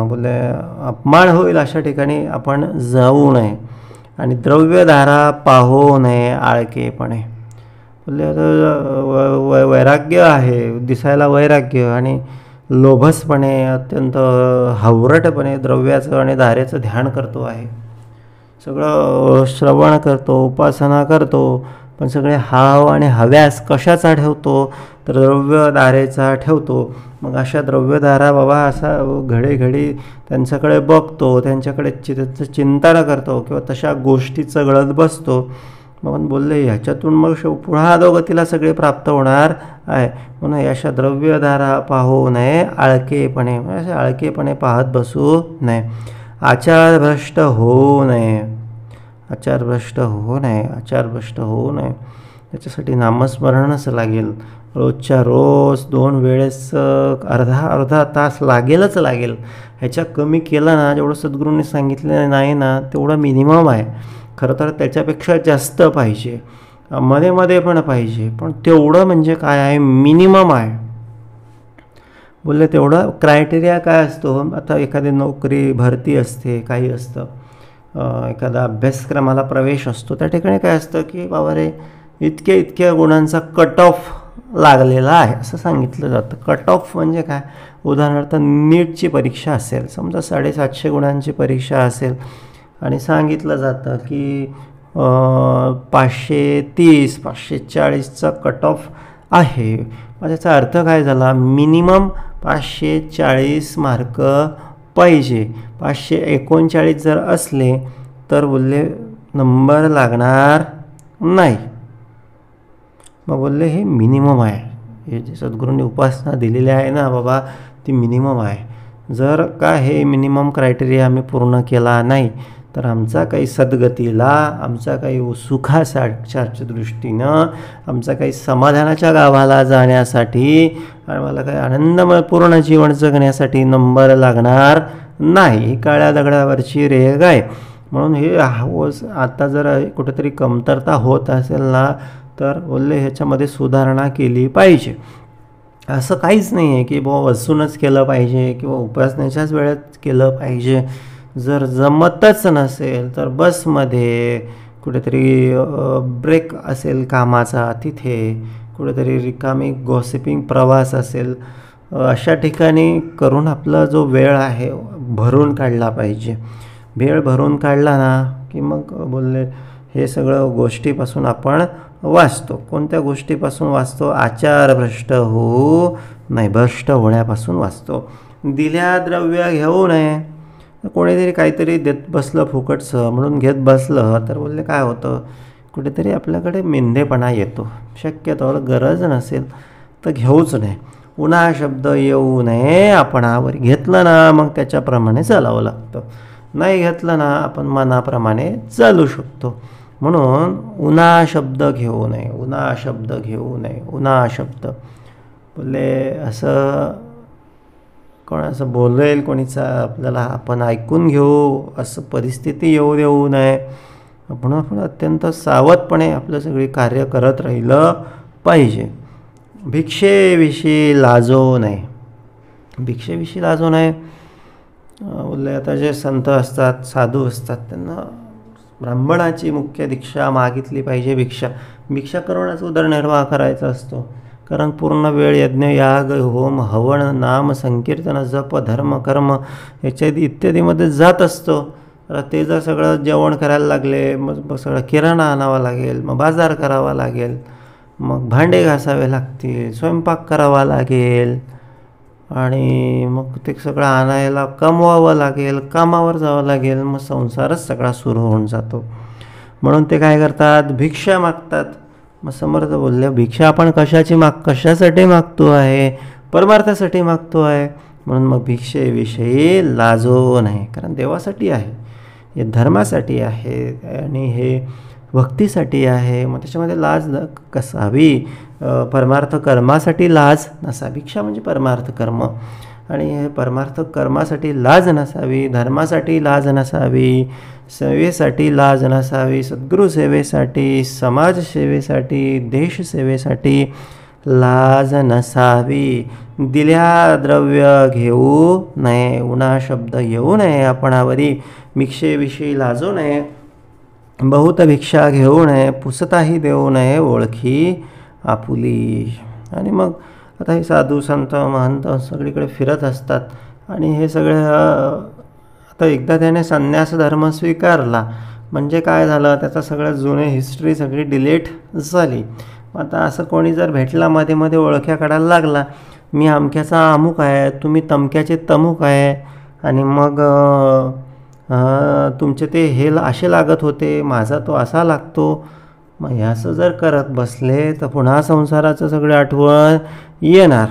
बोलले अपमान होईल अशा ठिकाणी आपण जाऊ नये. आणि द्रव्यधारा पाहू नये आळकेपणे. बोलले आता वैराग्य आहे, दिसायला वैराग्य, आणि लोभसपणे अत्यंत हावरटपणे द्रव्याचं आणि धारेचं ध्यान करतो आहे, सगळं श्रवण करतो, उपासना करतो, पण सगळे हाव आणि हव्यास कशाचा ठेवतो, तर द्रव्यधारेचा ठेवतो. मग अशा द्रव्यधारा बाबा असा घडी त्यांच्याकडे बघतो, त्यांच्याकडे त्यांचं चिंतन करतो किंवा तशा गोष्टीचं गळत बसतो. मग बोलले ह्याच्यातून मग पुन्हा अधोगतीला सगळे प्राप्त होणार आहे. म्हणून अशा द्रव्यधारा पाहू नये आळकेपणे, अशा आळकेपणे पाहत बसू नये. आचारभ्रष्ट होऊ नये, आचारभ्रष्ट होऊ नये, आचारभ्रष्ट होऊ नये. त्याच्यासाठी नामस्मरणच लागेल. रोजच्या रोज 2 वेळेस अर्धा तास लागेलच लागेल. ह्याच्या कमी केला ना, जेवढं सद्गुरूंनी सांगितलं नाही ना तेवढं मिनिमम आहे. खरं तर त्याच्यापेक्षा जास्त पाहिजे, मध्ये पण पाहिजे, पण तेवढं म्हणजे काय आहे, मिनिमम आहे. बोलले तेवढं क्रायटेरिया काय असतो, आता एखादी नोकरी भरती असते, काही असतं, एखादा अभ्यासक्रमाला प्रवेश असतो, त्या ठिकाणी काय असतं की बाबा रे इतक्या गुणांचा कट ऑफ लागलेला आहे असं सांगितलं जातं. कट ऑफ म्हणजे काय, उदाहरणार्थ नीटची परीक्षा असेल, समजा 750 गुणांची परीक्षा असेल आणि सांगितलं जातं की 530 540चा कट ऑफ आहे. मग त्याचा अर्थ काय झाला, मिनिमम 540 मार्क पाहिजे. 539 जर असले तर बोलले नंबर लागणार नाही. मग बोलले हे मिनिमम आहे, हे जे सद्गुरूंनी उपासना दिलेली आहे ना बाबा ती मिनिमम आहे. जर का हे मिनिमम क्रायटेरिया आम्ही पूर्ण केला नाही तर आमचा काही सद्गतीला, आमचा काही सुखाच्या दृष्टीनं, आमचा काही समाधानाच्या गावाला जाण्यासाठी आणि मला काही आनंदमय पूर्ण जीवन जगण्यासाठी नंबर लागणार नाही. ही काळ्या दगडावरची रेघ आहे. म्हणून हे आता जर कुठेतरी कमतरता होत असेल ना तर बोलले ह्याच्यामध्ये सुधारणा केली पाहिजे. असं काहीच नाही आहे की बुवा बसूनच केलं पाहिजे किंवा उपासनेच्याच वेळेत केलं पाहिजे. जर जमतच नसेल तर बसमध्ये कुठेतरी ब्रेक असेल कामाचा तिथे, कुठेतरी रिकामी गॉसिपिंग प्रवास असेल, अशा ठिकाणी करून आपला जो वेळ आहे भरून काढला पाहिजे. वेळ भरून काढला ना की मग बोलले हे सगळं गोष्टीपासून आपण वाचतो. कोणत्या गोष्टीपासून वाचतो? आचार भ्रष्ट होऊ नाही, भ्रष्ट होण्यापासून वाचतो. दिल्या द्रव्य घेऊ नये. कोणीतरी काहीतरी देत बसलं फुकटचं म्हणून घेत बसलं तर बोलले काय होतं, कुठेतरी आपल्याकडे मेंधेपणा येतो. शक्यतोवर गरज नसेल तर घेऊच नये. उन्हा शब्द येऊ नये आपणावर. घेतलं ना मग त्याच्याप्रमाणे चालावं लागतं, नाही घेतलं ना आपण मनाप्रमाणे चालू शकतो. म्हणून उन्हा शब्द घेऊ नये, उन्हा शब्द घेऊ नये, उन्हा शब्द. बोलले असं कोण असं बोलेल कोणीचा आपल्याला आपण ऐकून घेऊ असं परिस्थिती येऊ देऊ नये. म्हणून आपण अत्यंत सावधपणे आपलं सगळी कार्य करत राहिलं पाहिजे. भिक्षेविषयी लाजो नये. भिक्षेविषयी लाजो नये. बोलले आता जे संत असतात, साधू असतात, त्यांना ब्राह्मणाची मुख्य दीक्षा मागितली पाहिजे. भिक्षा करूनच उदरनिर्वाह करायचा असतो. कारण पूर्ण वेळ यज्ञ, याग, होम, हवन, नाम, संकीर्तन, जप, धर्म, कर्म याच्या इत्यादीमध्ये जात असतो. तर ते जर सगळं जेवण करायला लागले, मग सगळं किराणा आणावा लागेल, मग बाजार करावा लागेल, मग भांडे घासावे लागतील, स्वयंपाक करावा लागेल आणि मग ते सगळं आणायला कमवावं लागेल, कामावर जावं लागेल, मग संसारच सगळा सुरू होऊन जातो. म्हणून ते काय करतात? भिक्षा मागतात. मग समर्थ बोलले भिक्षा आपण कशासाठी मागतो आहे? परमार्थासाठी मागतो आहे. म्हणून मग भिक्षेविषयी लाजो नाही. कारण देवासाठी आहे, हे धर्मासाठी आहे आणि हे भक्तीसाठी आहे. मग त्याच्यामध्ये लाज कसावी? परमार्थ कर्मासाठी लाज नसावी. भिक्षा म्हणजे परमार्थ कर्म आणि हे परमार्थ कर्मासाठी लाज नसावी, धर्मासाठी लाज नसावी, सेवेसाठी लाज नसावी, सद्गुरू सेवेसाठी, समाजसेवेसाठी, देशसेवेसाठी लाज नसावी. दिल्या द्रव्य घेऊ नये, उन्हा शब्द येऊ नये आपणावरी. भिक्षेविषयी लाजू नये, बहुत भिक्षा घेऊ नये, पुसताही देऊ नये ओळखी आपुली. आणि मग आता हे साधू संत महंत सगळीकडे फिरत असतात आणि हे सगळे आता एकदा त्याने संन्यास धर्म स्वीकारला म्हणजे काय झालं, त्याचा सगळं जुने हिस्ट्री सगळी डिलीट झाली. आता असं कोणी जर भेटला मध्ये मध्ये ओळख्या काढायला लागला, मी अमक्याचा अमुक आहे, तुम्ही तमक्याचे तमुक आहे आणि मग तुमचे ते हे असे लागत होते, माझा तो असा लागतो. मग हे असं जर करत बसले तर पुन्हा संसाराचं सगळं आठवण येणार.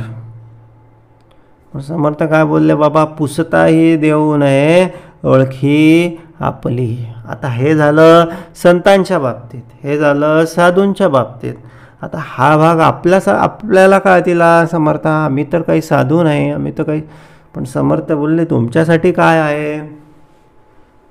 समर्थ काय बोलले? बाबा पुसताही देऊ नये ओळखी आपली. आता हे झालं संतांच्या बाबतीत, हे झालं साधूंच्या बाबतीत. आता हा भाग आपल्याला कळतीला समर्थ आम्ही तर काही साधू नाही, आम्ही तर काही. पण समर्थ बोलले तुमच्यासाठी काय आहे?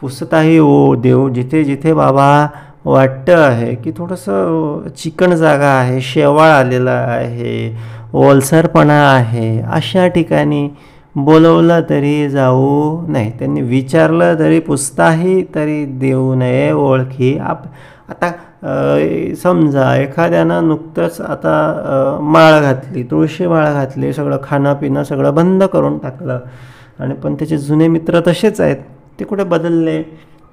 पुसताही देऊ जिथे जिथे बाबा वाटतं आहे की थोडंसं चिकन जागा आहे, शेवाळ आलेला आहे, ओलसरपणा आहे, अशा ठिकाणी बोलवलं तरी जाऊ नये. त्यांनी विचारलं तरी पुसताही तरी देऊ नये ओळखी आता समजा एखाद्यानं नुकतंच आता माळ घातली, तुळशी माळ घातली, सगळं खाणं पिणं सगळं बंद करून टाकलं आणि पण त्याचे जुने मित्र तसेच आहेत, ते कुठे बदलले?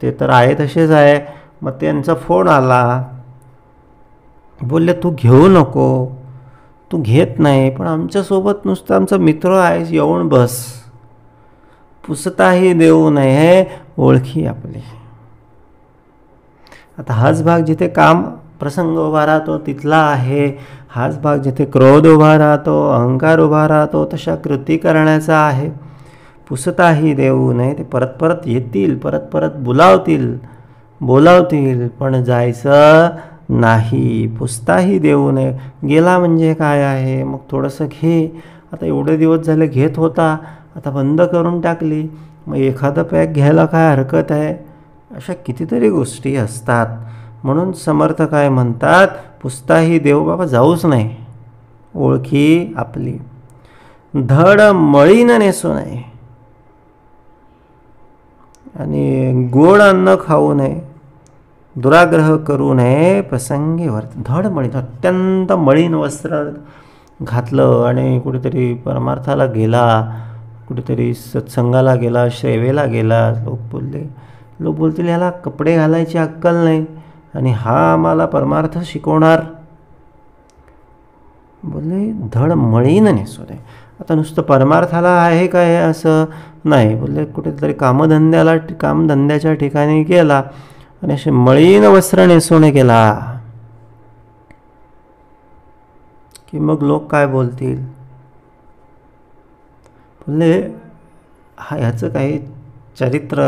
ते तर आहे तसेच आहे. मग त्यांचा फोन आला, बोलले तू घेऊ नको, तू घेत नाही, पण आमच्यासोबत नुसतं आमचा मित्र आहेस, येऊन बस. पुसताही देऊ नये ओळखी आपली. आता हाच भाग जिथे काम प्रसंग उभा राहतो तिथला आहे. हाच भाग जिथे क्रोध उभा राहतो, अहंकार उभा राहतो, तशा कृती करण्याचा आहे. पुसताही देऊ नये. ते परत परत येतील, परत परत बोलावतील, पण जायचं नाही. पुसताही देऊ नये. गेला म्हणजे काय आहे? मग थोडंसं घे. आता एवढे दिवस झाले घेत होता, आता बंद करून टाकली, मग एखादं पॅक घ्यायला काय हरकत आहे? अशा कितीतरी गोष्टी असतात. म्हणून समर्थ काय म्हणतात? पुसताही देऊ बाबा, जाऊच नाही ओळखी आपली. धड मळीन नेसू नये आणि गोड अन्न खाऊ नये, दुराग्रह करू नये, प्रसंगी वर्त. धड मळीन, अत्यंत मळीन वस्त्र घातलं आणि कुठेतरी परमार्थाला गेला, कुठेतरी सत्संगाला गेला, सेवेला गेला. लोक बोलतील ह्याला कपडे घालायची अक्कल नाही आणि हा आम्हाला परमार्थ शिकवणार. बोलले धड मळीन नेसू नये. आता नुसतं परमार्थाला आहे काय असं नाही. बोलले कुठेतरी कामधंद्याच्या ठिकाणी गेला आणि असे मळीन वस्त्र नेसून गेला की मग लोक काय बोलतील. बोलले ह्याचं काही चरित्र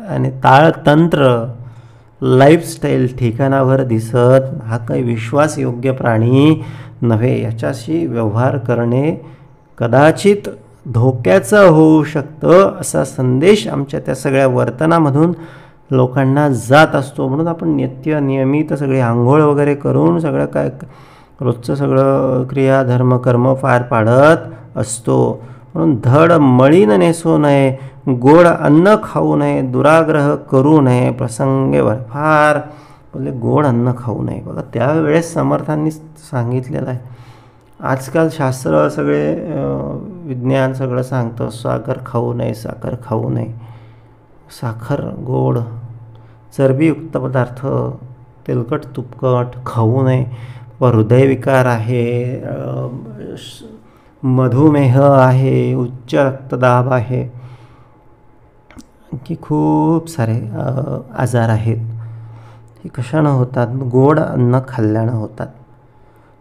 आणि ताळतंत्र लाईफस्टाईल ठिकाणावर दिसत, हा काही विश्वासयोग्य प्राणी नव्हे, याच्याशी व्यवहार करणे कदाचित धोक्याचं होऊ शकतं असा संदेश आमच्या त्या सगळ्या वर्तनामधून लोकांना जात असतो. म्हणून आपण नियमित सगळे आंघोळ वगैरे करून सगळं काय रोजचं सगळं क्रिया धर्म कर्म पार पाडत असतो. म्हणून धड मळीन नेसू नये, गोड अन्न खाऊ नये, दुराग्रह करू नये, प्रसंगेवर. फार बोलले गोड अन्न खाऊ नये. बघा त्यावेळेस समर्थांनी सांगितलेलं आहे. आजकाल शास्त्र सगळे विज्ञान सगळं सांगतं साखर खाऊ नये, साखर खाऊ नये. साखर गोड चरबीयुक्त पदार्थ तेलकट तुपकट खाऊ नये. हृदयविकार आहे, मधुमेह आहे, उच्च रक्तदाब आहे, की खूप सारे आजार आहेत. हे कशानं होतात? गोड अन्न खाल्ल्यानं होतात.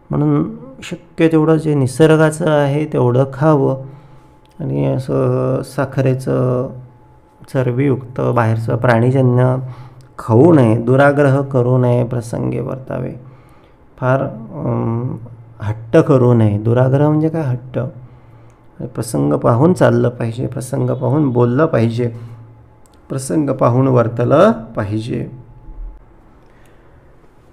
म्हणून शक्य तेवढं जे निसर्गाचं आहे तेवढं खावं आणि असं साखरेचं चरबीयुक्त बाहेरचं प्राणीजन्य खाऊ नये, दुराग्रह करू नये, प्रसंगी वर्तावे. फार हट्ट करू नये. दुराग्रह म्हणजे काय? हट्ट. प्रसंग पाहून चाललं पाहिजे, प्रसंग पाहून बोललं पाहिजे, प्रसंग पाहून वर्तलं पाहिजे.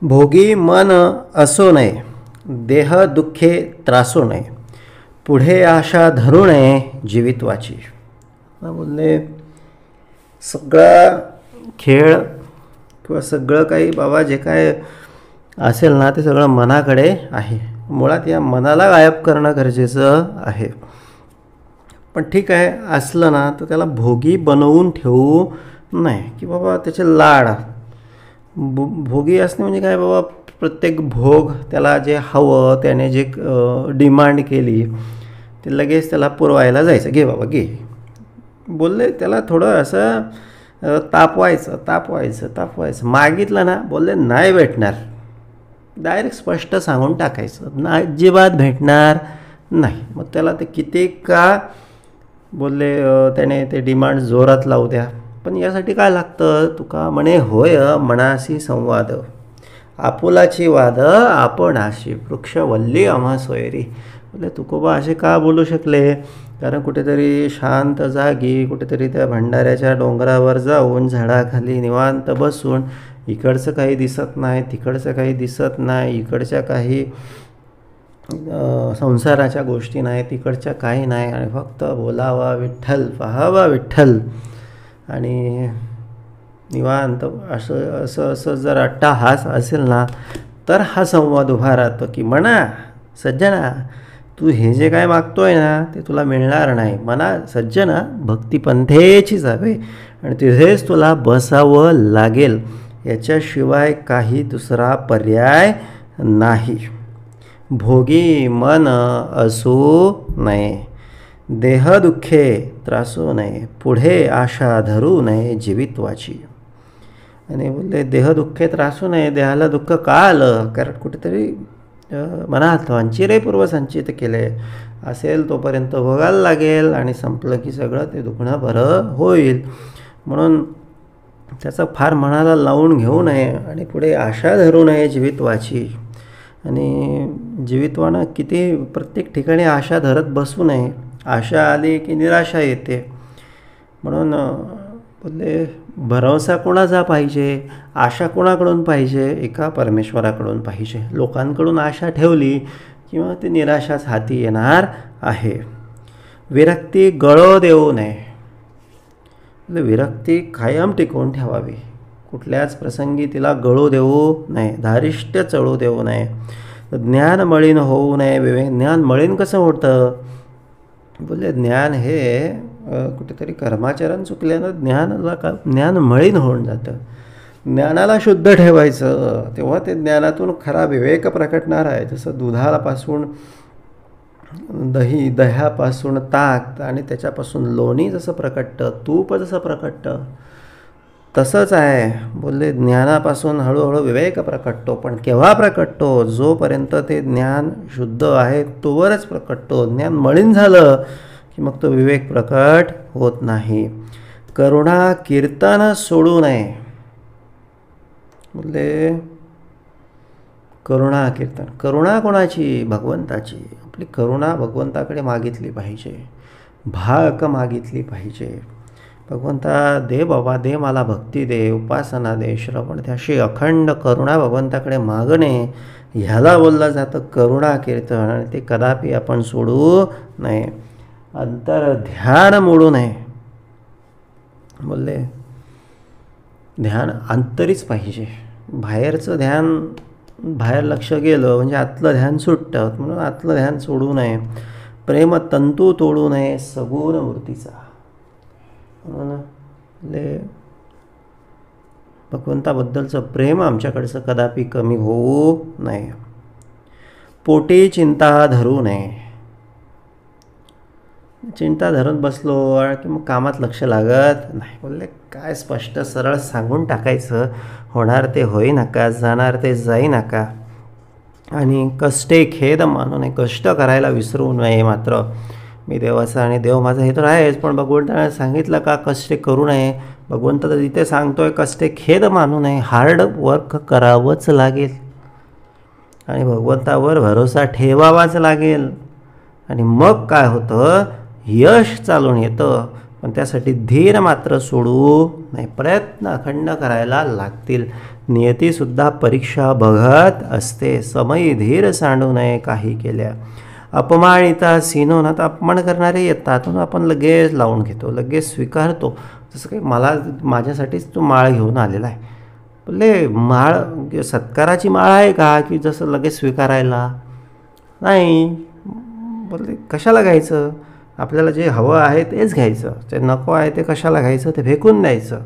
भोगी मन असू नये, देह दुःखे त्रासू नये, पुढे आशा धरू नये जीवित्वाची. बोलले सगळा खेळ किंवा सगळं काही बाबा जे काय असेल ना ते सगळं मनाकडे आहे. मुळात या मनाला गायब करणं गरजेचं आहे. पण ठीक आहे असलं ना तर त्याला भोगी बनवून ठेवू नाही की बाबा त्याचे लाड. भोगी असणे म्हणजे काय बाबा प्रत्येक भोग त्याला जे हवं त्याने जे डिमांड केली ते लगेच त्याला पुरवायला जायचं. घे बाबा घे. बोलले त्याला थोडं असं तापवायचं. मागितलं ना बोलले नाही भेटणार, डायरेक्ट स्पष्ट सांगून टाकायचं ना, अजिबात भेटणार नाही. मग त्याला ते किती का बोलले त्याने ते डिमांड जोरात लावू द्या. पण यासाठी काय लागतं? तुका म्हणे होय मनाशी संवाद, आपुलाची वाद आपणाशी, वृक्षवल्ली आम्हा सोयरी. बोले तुकोबा असे का बोलू शकले? कारण कुठेतरी शांत जागी कुठेतरी त्या भंडाऱ्याच्या डोंगरावर जाऊन झाडाखाली निवांत बसून इकडचं काही दिसत नाही, तिकडचं काही दिसत नाही, इकडच्या काही संसाराच्या गोष्टी नाही, तिकडच्या काही नाही, आणि फक्त बोलावा विठ्ठल, पाहावा विठ्ठल आणि निवांत असं जर अट्टाहास असेल ना तर हा संवाद उभा राहतो की म्हणा सज्जना तू हे जे काय मागतोय ना ते तुला मिळणार नाही. म्हणा सज्जना भक्तिपंथेची जावे आणि तिथेच तुला बसावं लागेल, याच्याशिवाय काही दुसरा पर्याय नाही. भोगी मन असू नये, देह दुःखे त्रासू नये, पुढे आशा धरू नये जीवित्वाची. आणि बोलले देह दुःखे त्रासू नये. देहाला दुःख का आलं? कारण कुठेतरी मनात वंचिरे पूर्वसंचित केले असेल तोपर्यंत भोगायला लागेल आणि संपलं की सगळं ते दुखणं बरं होईल. म्हणून त्याचं फार मनाला लावून घेऊ नये आणि पुढे आशा धरू नये जीवित्वाची. आणि जीवित्वानं किती प्रत्येक ठिकाणी आशा धरत बसू नये. आशा आली की निराशा येते. म्हणून बोलले भरवसा कोणाचा पाहिजे? आशा कोणाकडून पाहिजे? एका परमेश्वराकडून पाहिजे. लोकांकडून आशा ठेवली किंवा ती निराशाच हाती येणार आहे. विरक्ती गळो देऊ नये. म्हणजे विरक्ती कायम टिकवून ठेवावी. कुठल्याच प्रसंगी तिला गळू देऊ नये, धारिष्ट्य चळू देऊ नये. ज्ञान मळीन होऊ नये. ज्ञान मळीन कसं होतं? बोलले ज्ञान हे कुठेतरी कर्माचरण चुकल्यानं ज्ञान मळीन होऊन जातं. ज्ञानाला शुद्ध ठेवायचं, तेव्हा ते ज्ञानातून खरा विवेक प्रकटणार आहे. जसं दुधापासून दह्यापासून ताक आणि त्याच्यापासून लोणी जसं प्रकटतं, तूप जसं प्रकटतं, तसंच आहे. बोलले ज्ञानापासून हळूहळू विवेक प्रकटतो. पण केव्हा प्रकटतो? जोपर्यंत ते ज्ञान शुद्ध आहे तोवरच प्रकटतो. ज्ञान मळीन झालं की मग तो विवेक प्रकट होत नाही. करुणा कीर्तन सोडू नये. बोलले करुणा कीर्तन. करुणा कोणाची? भगवंताची. आपली करुणा भगवंताकडे मागितली पाहिजे, भाक मागितली पाहिजे. भगवंता दे बाबा, दे मला भक्ती दे, उपासना दे, श्रवण दे, अशी अखंड करुणा भगवंताकडे मागणे, ह्याला बोललं जातं करुणा कीर्तन. आणि ते कदापि आपण सोडू नये. अंतर ध्यान मोडू नये. बोलले ध्यान अंतरीच पाहिजे. बाहेरचं ध्यान, बाहेर लक्ष गेलं म्हणजे आतलं ध्यान सुटतं. म्हणून आतलं ध्यान सोडू नये. प्रेम तंतू तोडू नये सगुण मूर्तीचा. म्हणून भगवंताबद्दलचं प्रेम आमच्याकडचं कदापि कमी होऊ नये. पोटी चिंता धरू नये. चिंता धरून बसलो की मग कामात लक्ष लागत नाही. बोलले काय स्पष्ट सरळ सांगून टाकायचं, होणार ते होई नका, जाणार ते जाई नका. आणि कष्टे खेद मानू नये. कष्ट करायला विसरू नये. मात्र मी देवाचा आणि देव माझा हे तर आहेच, पण भगवंताने सांगितलं का कष्टे करू नये? भगवंत तर इथे सांगतोय कष्टे खेद मानू नये. हार्ड वर्क करावंच लागेल आणि भगवंतावर भरोसा ठेवावाच लागेल. आणि मग काय होतं? यश चालून येतं. पण त्यासाठी धीर मात्र सोडू नाही. प्रयत्न अखंड करायला लागतील. नियतीसुद्धा परीक्षा बघत असते. समयी धीर सांडू नये काही केल्या. अपमानिता सीनो ना, तर अपमान करणारे येतात म्हणून आपण लगेच लावून घेतो, लगेच स्वीकारतो. जसं काही माझ्यासाठीच तो माळ घेऊन आलेला आहे. बोलले माळ सत्काराची माळ आहे का की जसं लगेच स्वीकारायला? नाही. बोलले कशाला घ्यायचं? आपल्याला जे हवं आहे तेच घ्यायचं, जे नको आहे ते कशाला घ्यायचं? ते फेकून द्यायचं.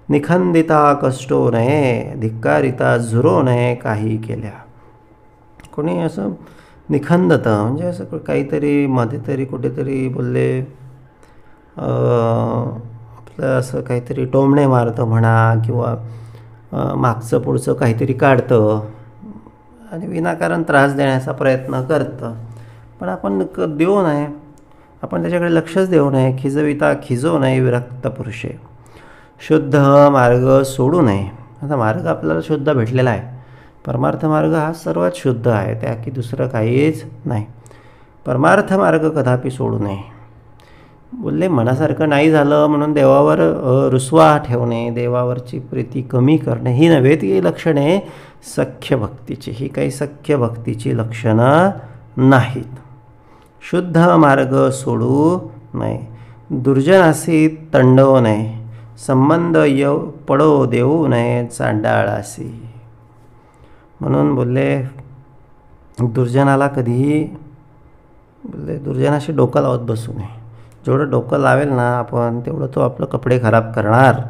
निखंदिता कष्टो नये, धिक्कारिता झुरो नये काही केल्या. कोणी असं निखंदतं म्हणजे असं काहीतरी मध्ये तरी कुठेतरी बोलले आपलं असं काहीतरी टोमणे मारतं म्हणा, किंवा मागचं पुढचं काहीतरी काढतं आणि विनाकारण त्रास देण्याचा प्रयत्न करतं. पण आपण देऊ नये, आपण त्याच्याकडे लक्षच देऊ नये. खिजविता खिजो नये विरक्त पुरुषे. शुद्ध मार्ग सोडू नये. आता मार्ग आपल्याला शुद्ध भेटलेला आहे. परमार्थ मार्ग हा सर्वात शुद्ध आहे, त्या की दुसरं काहीच नाही. परमार्थ मार्ग कदापि सोडू नये. बोलले मनासारखं नाही झालं म्हणून देवावर रुसवा ठेवणे, देवावरची प्रीती कमी करणे ही नव्हे ती लक्षणे सख्य भक्तीची. ही काही सख्य भक्तीची लक्षणं नाहीत. शुद्ध मार्ग सोडू नये. दुर्जनासी तंडवू नये. संबंध पडो देऊ नये चांडाळासी. म्हणून बोलले दुर्जनाला कधीही बोलले दुर्जनाशी डोकं लावत बसू नये. जेवढं डोकं लावेल ना आपण तेवढं तो आपलं कपडे खराब करणार.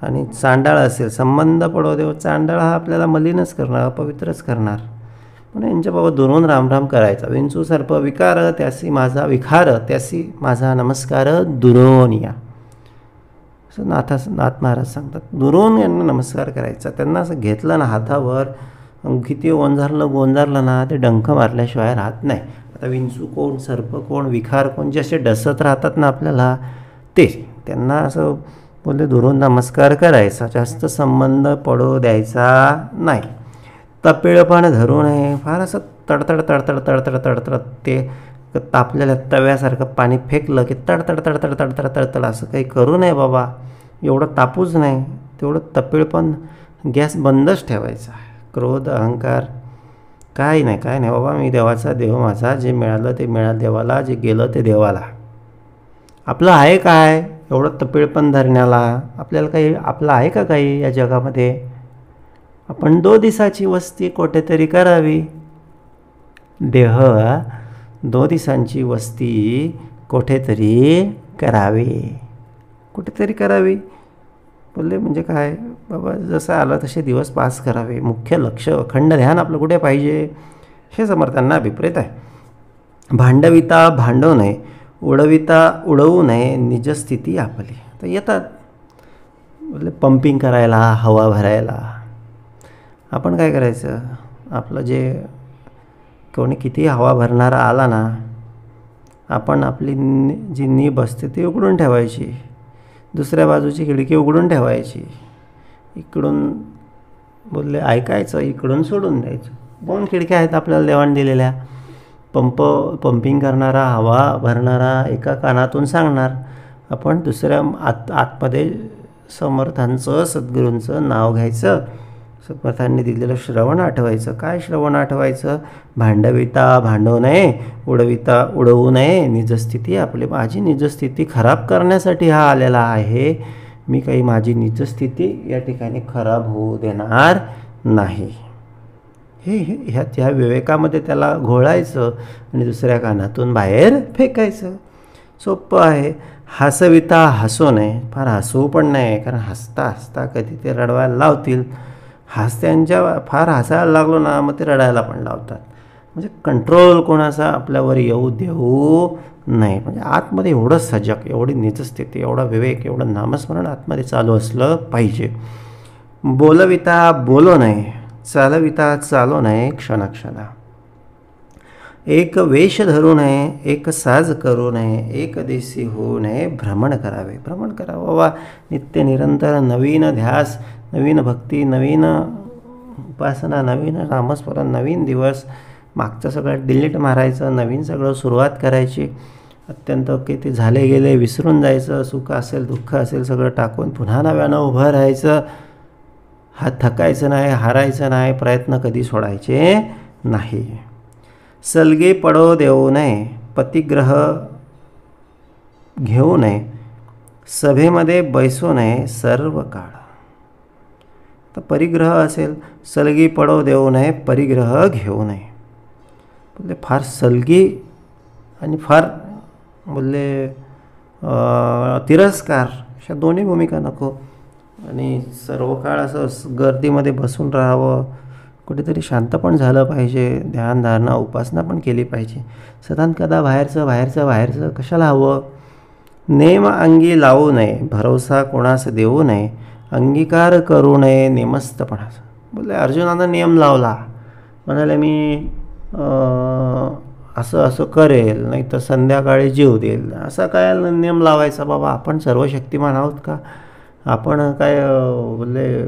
आणि चांडाळ असेल, संबंध पडो देव, चांडाळ हा आपल्याला मलिनच करणार, अपवित्रच करणार. म्हणून यांच्याबाबत दुरून रामराम करायचा. विंचू सर्प विकार त्यासी माझा विखार, त्यासी माझा नमस्कार दुरून या. असं नाथ महाराज सांगतात. दुरून यांना नमस्कार करायचा. त्यांना असं घेतलं ना हातावर, किती गोंजारलं ना ते डंख मारल्याशिवाय राहत नाही. आता विंचू कोण, सर्प कोण, विखार कोण, जे असे डसत राहतात ना आपल्याला, ते त्यांना असं बोलले दुरून नमस्कार करायचा. जास्त संबंध पडू द्यायचा नाही. तपेळपण धरू नये. फार असं तडतड तडतड तडतड तडतड ते तापलेल्या तव्यासारखं पाणी फेकलं की तडतड तडतड तडतड तडतड असं काही करू नये बाबा. एवढं तापूच नाही. तेवढं तपेळपण, गॅस बंदच ठेवायचा. क्रोध, अहंकार काय नाही काय नाही बाबा, मी देवाचा देव माझा, जे मिळालं ते मिळालं देवाला, जे गेलं ते देवाला. आपलं आहे काय एवढं तपिळपण धरण्याला? आपल्याला काही आपलं आहे का काही या जगामध्ये? आपण 2 दिवसाची वस्ती कुठेतरी करावी. देह 2 दिवसांची वस्ती कुठेतरी करावी. बोलले म्हणजे काय बाबा, जसं आलं तसे दिवस पास करावे. मुख्य लक्ष अखंड ध्यान आपलं कुठे पाहिजे हे समर्थांना अभिप्रेत आहे. भांडविता भांडवू नये, उडवू नये निजस्थिती आपली. तर येतात बोलले पंपिंग करायला, हवा भरायला. आपण काय करायचं, आपलं जे कोणी किती हवा भरणारा आला ना, आपण आपली जी नीब असते ती उघडून ठेवायची, दुसऱ्या बाजूची खिडकी उघडून ठेवायची. इकडून बोलले ऐकायचं, इकडून सोडून द्यायचं. 2 खिडक्या आहेत आपल्याला देवाण दिलेल्या. पंपिंग करणारा, हवा भरणारा एका कानातून सांगणार, आपण दुसऱ्या आतमध्ये समर्थांचं, सद्गुरूंचं नाव घ्यायचं, समर्थांनी दिलेलं श्रवण आठवायचं. काय श्रवण आठवायचं? भांडविता भांडवू नये, उडवू नये निजस्थिती आपली. माझी निजस्थिती खराब करण्यासाठी हा आलेला आहे. मी काही माझी निजस्थिती या ठिकाणी खराब होऊ देणार नाही. ह्या विवेकामध्ये त्याला घोळायचं आणि दुसऱ्या कानातून बाहेर फेकायचं. सोपं आहे. हसविता हसू नये, फार हसू पण नाही, कारण हसता हसता कधी ते रडवायला लावतील. त्यांच्या फार हसायला लागलो ना, मग ते रडायला पण लावतात. म्हणजे कंट्रोल कोणाचा आपल्यावर येऊ देऊ नाही. म्हणजे आतमध्ये एवढं सजग, एवढी निजस्थिती, एवढा विवेक, एवढं नामस्मरण आतमध्ये चालू असलं पाहिजे. बोलविता बोलू नये, चालविता चालू नये क्षणक्षणा. एक वेश धरू नये, एक साज करू नये, एक देशी होऊ नये भ्रमण करावे. भ्रमण करावं बाबा, नित्य निरंतर नवीन ध्यास, नवीन भक्ती, नवीन उपासना, नवीन नामस्मरण, नवीन दिवस. मागचं सगळं डिलीट मारायचं, नवीन सगळं सुरुवात करायची. अत्यंत किती झाले गेले विसरून जायचं. सुख असेल दुःख असेल सगळं टाकून पुन्हा नव्यानं उभं राहायचं. थकायचं नाही, हारायचं नाही, प्रयत्न कधी सोडायचे नाही. सलगे पडो देऊ नये, पतिग्रह घेऊ नये, सभेमध्ये बैसू नये सर्व काळ. तर परिग्रह असेल, सलगी पडो देऊ नये, परिग्रह घेऊ नये. बोलले फार सलगी आणि फार बोलले तिरस्कार, अशा दोन्ही भूमिका नको. आणि सर्व काळ असं गर्दीमध्ये बसून राहावं, कुठेतरी शांत पण झालं पाहिजे, ध्यानधारणा उपासना पण केली पाहिजे. सतत कदा बाहेरचं कशाला हवं. नेम अंगी लावू नये, भरोसा कोणास देऊ नये, अंगीकार करू नये नेमस्तपणाचा. बोलले अर्जुनानं नियम लावला, म्हणाले मी असं करेल, नाही तर संध्याकाळी जीव देईल. असा काय नियम लावायचा बाबा? आपण सर्व शक्तिमान आहोत का? आपण काय बोलले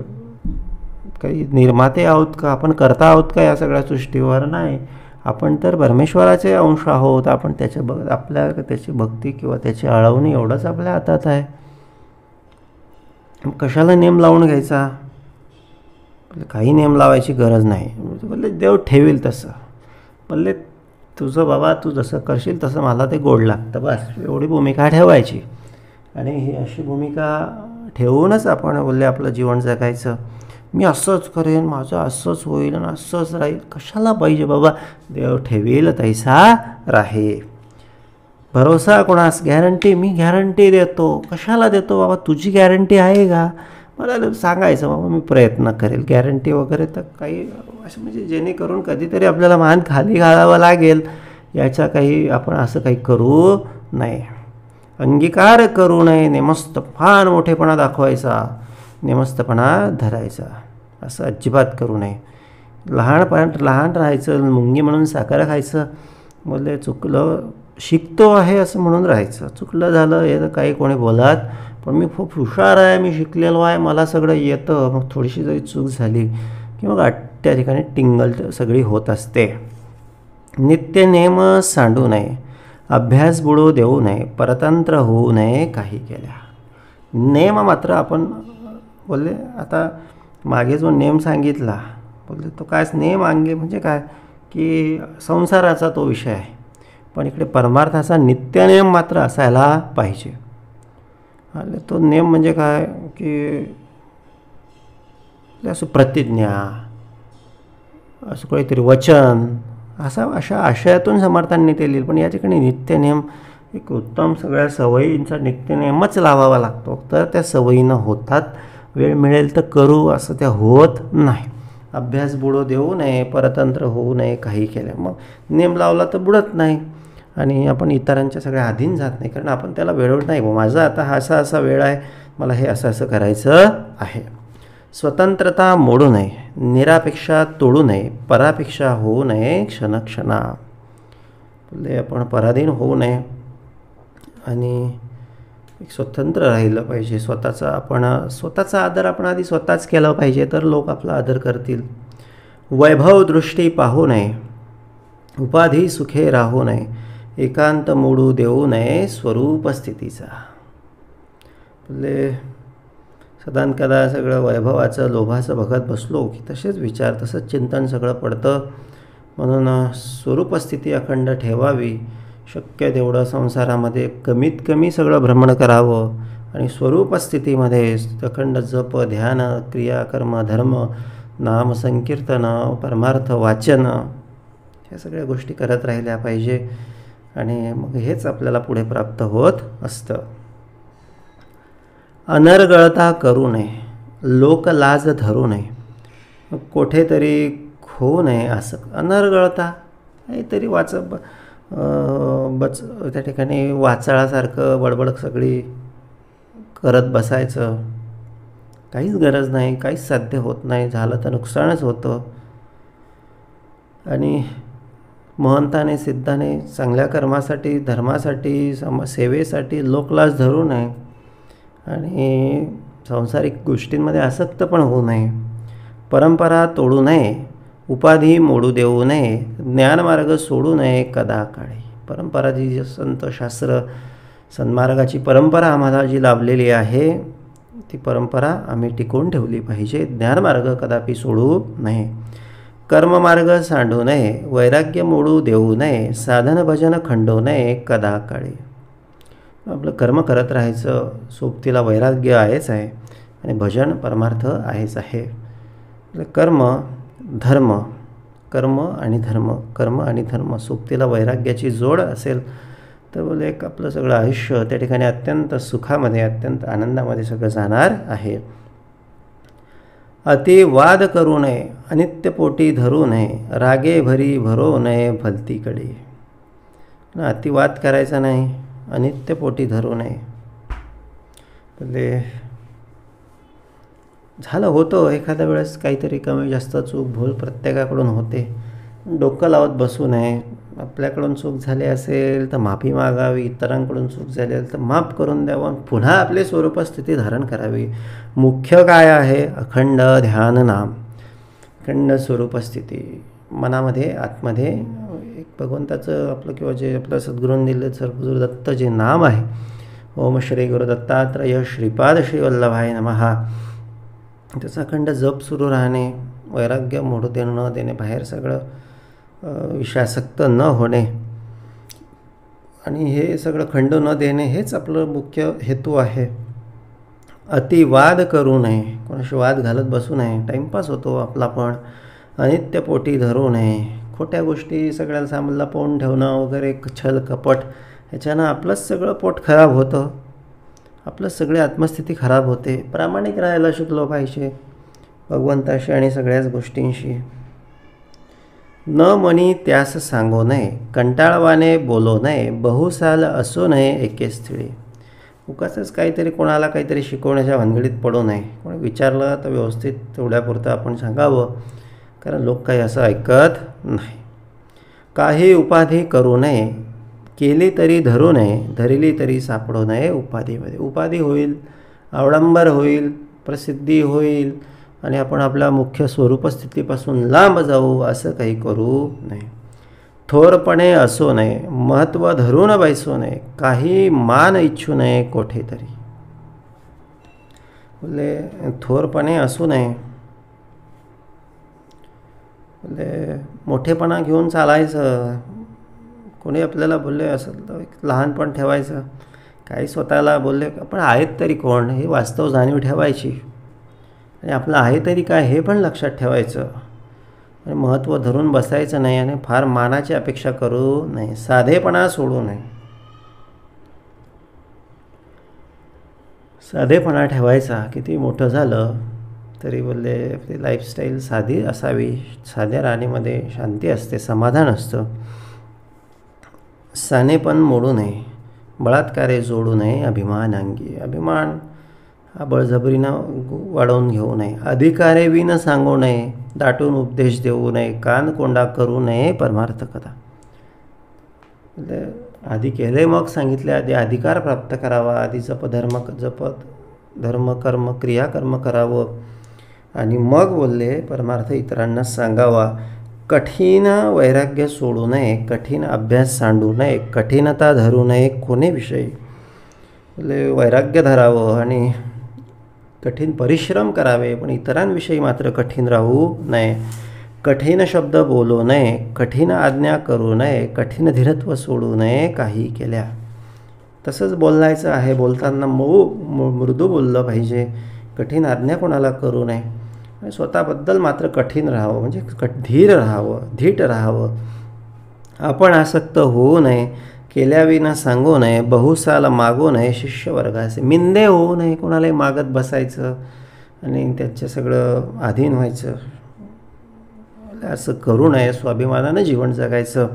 काही निर्माते आहोत का? आपण करता आहोत का या सगळ्या सृष्टीवर? नाही. आपण तर परमेश्वराचे अंश आहोत. आपण त्याची भक्ती किंवा त्याची आळवणी एवढंच आपल्या हातात आहे. कशाला नियम लावून घ्यायचा? काही नियम लावायची गरज नाही. बोलले देव ठेवील तसं. बोलले तुझं बाबा, तू जसं करशील तसं मला ते गोड लागतं, बस एवढी भूमिका ठेवायची. आणि ही अशी भूमिका ठेवूनच आपण बोलले आपलं जीवन जगायचं. मी असंच करेन, माझं असंच होईल आणि असंच राहील. कशाला पाहिजे बाबा? देव ठेवील तैसा राहे. भरोसा कोणास, गॅरंटी मी गॅरंटी देतो. कशाला देतो बाबा? तुझी गॅरंटी आहे का? मला सांगायचं बाबा मी प्रयत्न करेल. गॅरंटी वगैरे तर काही असं म्हणजे जेणेकरून कधीतरी आपल्याला मान खाली घालावं लागेल, याचा काही आपण असं काही करू नये. अंगीकार करू नये, नेमस्त फार मोठेपणा दाखवायचा, नेमस्तपणा धरायचा असं अजिबात करू नये. लहान राहायचं, मुंगी म्हणून साखर खायचं. बोलले चुकलं, शिकतो आहे असं म्हणून राहायचं. चुकलं झालं हे तर काही कोणी बोलत, पण मी खूप हुशार आहे, मी शिकलेलो आहे, मला सगळं येतं. मग थोडीशी जरी चूक झाली की मग त्या ठिकाणी टिंगल सगळी होत असते. नित्य नेम सांडू नये, अभ्यास बुडू देऊ नये, परतंत्र होऊ नये काही केल्या. नेम मात्र आपण बोलले आता मागे जो नेम सांगितला, बोलले तो काय नेम अंगे म्हणजे काय की संसाराचा तो विषय आहे, पण इकडे परमार्थाचा नित्यनियम मात्र असायला पाहिजे. आणि तो नियम म्हणजे काय की असं प्रतिज्ञा, असं काहीतरी वचन, अशा आशयातून समर्थांनी ते लिहिलं. पण या ठिकाणी नित्यनियम, एक उत्तम सगळ्या सवयींचा नित्यनियमच लावावा लागतो, तर त्या सवयीनं होतात. वेळ मिळेल तर करू असं त्या होत नाही. अभ्यास बुडो देऊ नये, परतंत्र होऊ नये काही केलं. मग नियम लावला तर बुडत नाही आणि आपण इतरांच्या सगळ्या अधीन जात नाही, कारण आपण त्याला वेळवत नाही. माझा आता हा असा वेळ आहे, मला हे असं करायचं आहे. स्वतंत्रता मोडू नये, निरापेक्षा तोडू नये, परापेक्षा होऊ नये क्षणक्षणा. म्हणजे आपण पराधीन होऊ नये आणि एक स्वतंत्र राहिलं पाहिजे. स्वतःचा आदर आपण आधी स्वतःच केला पाहिजे, तर लोक आपला आदर करतील. वैभव दृष्टी पाहू नये, उपाधी सुखे राहू नये, एकांत मोडू देऊ नये स्वरूप स्थितीचा. म्हणजे सदानकदा सगळं वैभवाचं लोभाचं बघत बसलो की तसेच विचार, तसंच चिंतन सगळं पडतं. म्हणून स्वरूपस्थिती अखंड ठेवावी. शक्य तेवढं संसारामध्ये कमीत कमी सगळं भ्रमण करावं आणि स्वरूपस्थितीमध्ये अखंड जप, ध्यान, क्रिया, कर्म, धर्म, नाम संकीर्तन, परमार्थ वाचन, ह्या सगळ्या गोष्टी करत राहिल्या पाहिजे आणि मग हेच आपल्याला पुढे प्राप्त होत असतं. अनर्गळता करू नये, लोकलाज धरू नये, कोठेतरी खो नये असं. अनर्गळता काहीतरी त्या ठिकाणी वाचाळासारखं बडबड सगळी करत बसायचं, काहीच गरज नाही, काहीच साध्य होत नाही, झालं तर नुकसानच होतं. आणि महंताने सिद्धाने चांगल्या कर्मासाठी, धर्मासाठी, सेवेसाठी लोकलाज धरू नये आणि सांसारिक गोष्टींमध्ये आसक्त पण होऊ नये. परंपरा तोडू नये, उपाधी मोडू देऊ नये, ज्ञानमार्ग सोडू नये कदा काळी. परंपरा जी संत शास्त्र सन्मार्गाची परंपरा आम्हाला जी लाभलेली आहे, ती परंपरा आम्ही टिकवून ठेवली पाहिजे. ज्ञानमार्ग कदापि सोडू नये, कर्ममार्ग सांडू नये, वैराग्य मोडू देऊ नये, साधन भजन खंडू नये कदा काळी. आपलं कर्म करत राहायचं, सोबतीला वैराग्य आहेच आहे आणि भजन परमार्थ आहेच आहे. कर्म आणि धर्म सोबतीला वैराग्याची जोड असेल तर बोले एक आपलं सगळं आयुष्य त्या ठिकाणी अत्यंत सुखामध्ये, अत्यंत आनंदामध्ये सगळं जाणार आहे. अतिवाद करू नये, अनित्य पोटी धरू नये, रागे भरी भरो नये भलतीकडे. अतिवाद करायचा नाही, अनित्य पोटी धरू नये. म्हणजे झालं होतं एखाद्या वेळेस काहीतरी कमी जास्त चूक भूल प्रत्येकाकडून होते, डोकं लावत बसू नये. आपल्याकडून चूक झाली असेल तर माफी मागावी, इतरांकडून चूक झाली असेल तर माफ करून द्यावं, पुन्हा आपली स्वरूपस्थिती धारण करावी. मुख्य काय आहे? अखंड ध्यान नाम, अखंड स्वरूपस्थिती. मनामध्ये आतमध्ये एक भगवंताचं आपलं किंवा जे आपलं सद्गुरूंनी दिलेलं सर्वगुरु दत्त जे नाम आहे, ओम श्री गुरु दत्तात्रय श्रीपाद श्री वल्लभाय नमः, त्याचा अखंड जप सुरू राहणे, वैराग्य मोडू न देणे, बाहेर सगळं विषयासक्त न होणे आणि हे सगळं खंड न देणे, हेच आपलं मुख्य हेतू आहे. अतिवाद करू नये, कोणाशी वाद घालत बसू नये, टाईमपास होतो आपला पण. अनित्य पोटी धरू नये, खोट्या गोष्टी सगळ्याला सामोरं पाहून ठेवणं वगैरे, छल कपट, ह्याच्यानं आपलंच सगळं पोट खराब होतं, आपलं सगळी आत्मस्थिती खराब होते. प्रामाणिक राहायला शिकलो पाहिजे भगवंताशी आणि सगळ्याच गोष्टींशी. न मनी त्यास सांगू नये, कंटाळवाने बोलू नये, बहुसाल असू नये एके स्थळी. उगाचच काहीतरी कोणाला काहीतरी शिकवण्याच्या भानगडीत पडू नये. कोणी विचारलं तर व्यवस्थित तेवढ्यापुरतं आपण सांगावं, कारण लोक काही असं ऐकत नाही. काही उपाधी करू नये, केली तरी धरू नये, धरली तरी सापडू नये उपाधीमध्ये. उपाधी होईल, अवडंबर होईल, प्रसिद्धी होईल आणि आपण आपल्या मुख्य स्वरूपस्थितीपासून लांब जाऊ, असं काही करू नये. थोरपणे असू नये, महत्त्व धरून बैसू नये, काही मान इच्छू नये कोठेतरी. बोले थोरपणे असू नये, बोलले मोठेपणा घेऊन चालायचं. कोणी आपल्याला बोलले असेल तर एक लहानपण ठेवायचं. काही स्वतःला बोलले आपण आहेत तरी कोण हे वास्तव जाणीव ठेवायची आणि आपलं आहे तरी काय हे पण लक्षात ठेवायचं आणि महत्त्व धरून बसायचं नाही आणि फार मानाची अपेक्षा करू नये. साधेपणा सोडू नये. साधेपणा ठेवायचा. किती मोठं झालं तरी बोलले आपली लाईफस्टाईल साधी असावी. साध्या राणीमध्ये शांती असते, समाधान असतं. सानेपण मोडू नये. बळात्कारे जोडू नये. अभिमान अंगी. अभिमान हा बळजबरीनं वाढवून घेऊ नये. अधिकारे विन सांगू नये. दाटून उपदेश देऊ नये. कान कोंडा करू नये. परमार्थ कथा. आधी केले मग सांगितले. आधी अधिकार प्राप्त करावा. आधी जपत धर्म कर्म क्रियाकर्म करावं आणि मग बोलले परमार्थ इतरांना सांगावा. कठीण वैराग्य सोडू नये. कठीण अभ्यास सांडू नये. कठीणता धरू नये कोणीविषयी. बोलले वैराग्य धरावं आणि कठीण परिश्रम करावे पण इतरांविषयी मात्र कठीण राहू नये. कठीण शब्द बोलू नये. कठीण आज्ञा करू नये. कठीण धीरत्व सोडू नये काही केल्या. तसंच बोलायचं आहे. बोलताना मृदू बोललं पाहिजे. कठीण आज्ञा कोणाला करू नये. स्वतःबद्दल मात्र कठीण राहावं म्हणजे धीर राहावं, धीट राहावं. आपण आसक्त होऊ नये. केल्याविना सांगू नये. बहुसाल मागू नये. शिष्यवर्गाचे मिंदे होऊ नये. कोणालाही मागत बसायचं आणि त्याचं सगळं अधीन व्हायचं असं करू नये. स्वाभिमानानं जीवन जगायचं.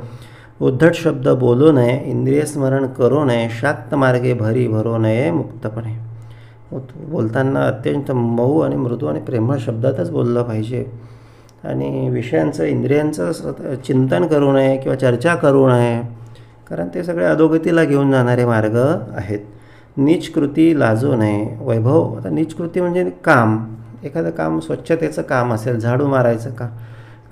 उद्धट शब्द बोलू नये. इंद्रिय स्मरण करू नये. शाक्त मार्गे भरी भरू नये मुक्तपणे. बोलताना अत्यंत मऊ आणि मृदू आणि प्रेमळ शब्दातच बोललं पाहिजे आणि विषयांचं इंद्रियांचं चिंतन करू नये किंवा चर्चा करू नये कारण ते सगळे अधोगतीला घेऊन जाणारे मार्ग आहेत. नीच कृती लाजू नये. वैभव. आता नीच कृती म्हणजे काम. एखादं काम स्वच्छतेचं काम असेल, झाडू मारायचं का,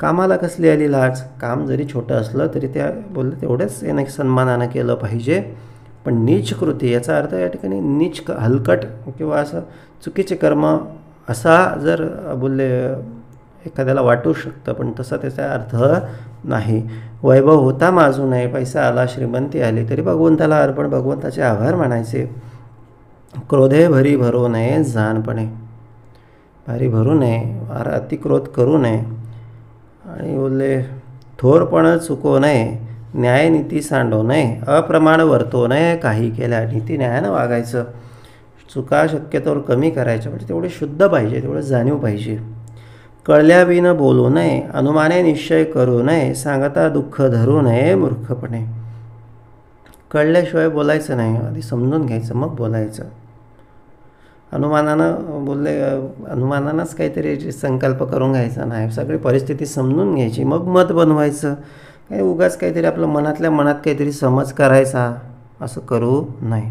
कामाला कसली आली लाज. काम जरी छोटं असलं तरी त्या बोललं तेवढंच यानं सन्मानानं केलं पाहिजे. पण नीच कृती याचा अर्थ या ठिकाणी नीच हलकट किंवा असं चुकीचे कर्म असा जर बोलले एखाद्याला वाटू शकतं पण तसा त्याचा अर्थ नाही. वैभव होता माजू नये. पैसा आला, श्रीमंती आली तरी भगवंताला अर्पण, भगवंताचे आभार मानायचे. क्रोधे भरी भरू नये. जाणपणे भारी भरू नये. अतिक्रोध करू नये आणि बोलले थोरपण चुकवू नये. न्यायनीती सांडू नये. अप्रमाण वर्तवू नये. काही केल्या नीती न्यायानं वागायचं. चुका शक्यतोवर कमी करायच्या म्हणजे तेवढे शुद्ध पाहिजे, तेवढं जाणीव पाहिजे. कळल्याविनं बोलू नये. अनुमाने निश्चय करू नये. सांगता दुःख धरू नये मूर्खपणे. कळल्याशिवाय बोलायचं नाही. आधी समजून घ्यायचं मग बोलायचं. अनुमानानंच काहीतरी संकल्प करून घ्यायचा नाही. सगळी परिस्थिती समजून घ्यायची मग मत बनवायचं. काही उगाच काहीतरी आपलं मनातल्या मनात काहीतरी समज करायचा असं करू नये.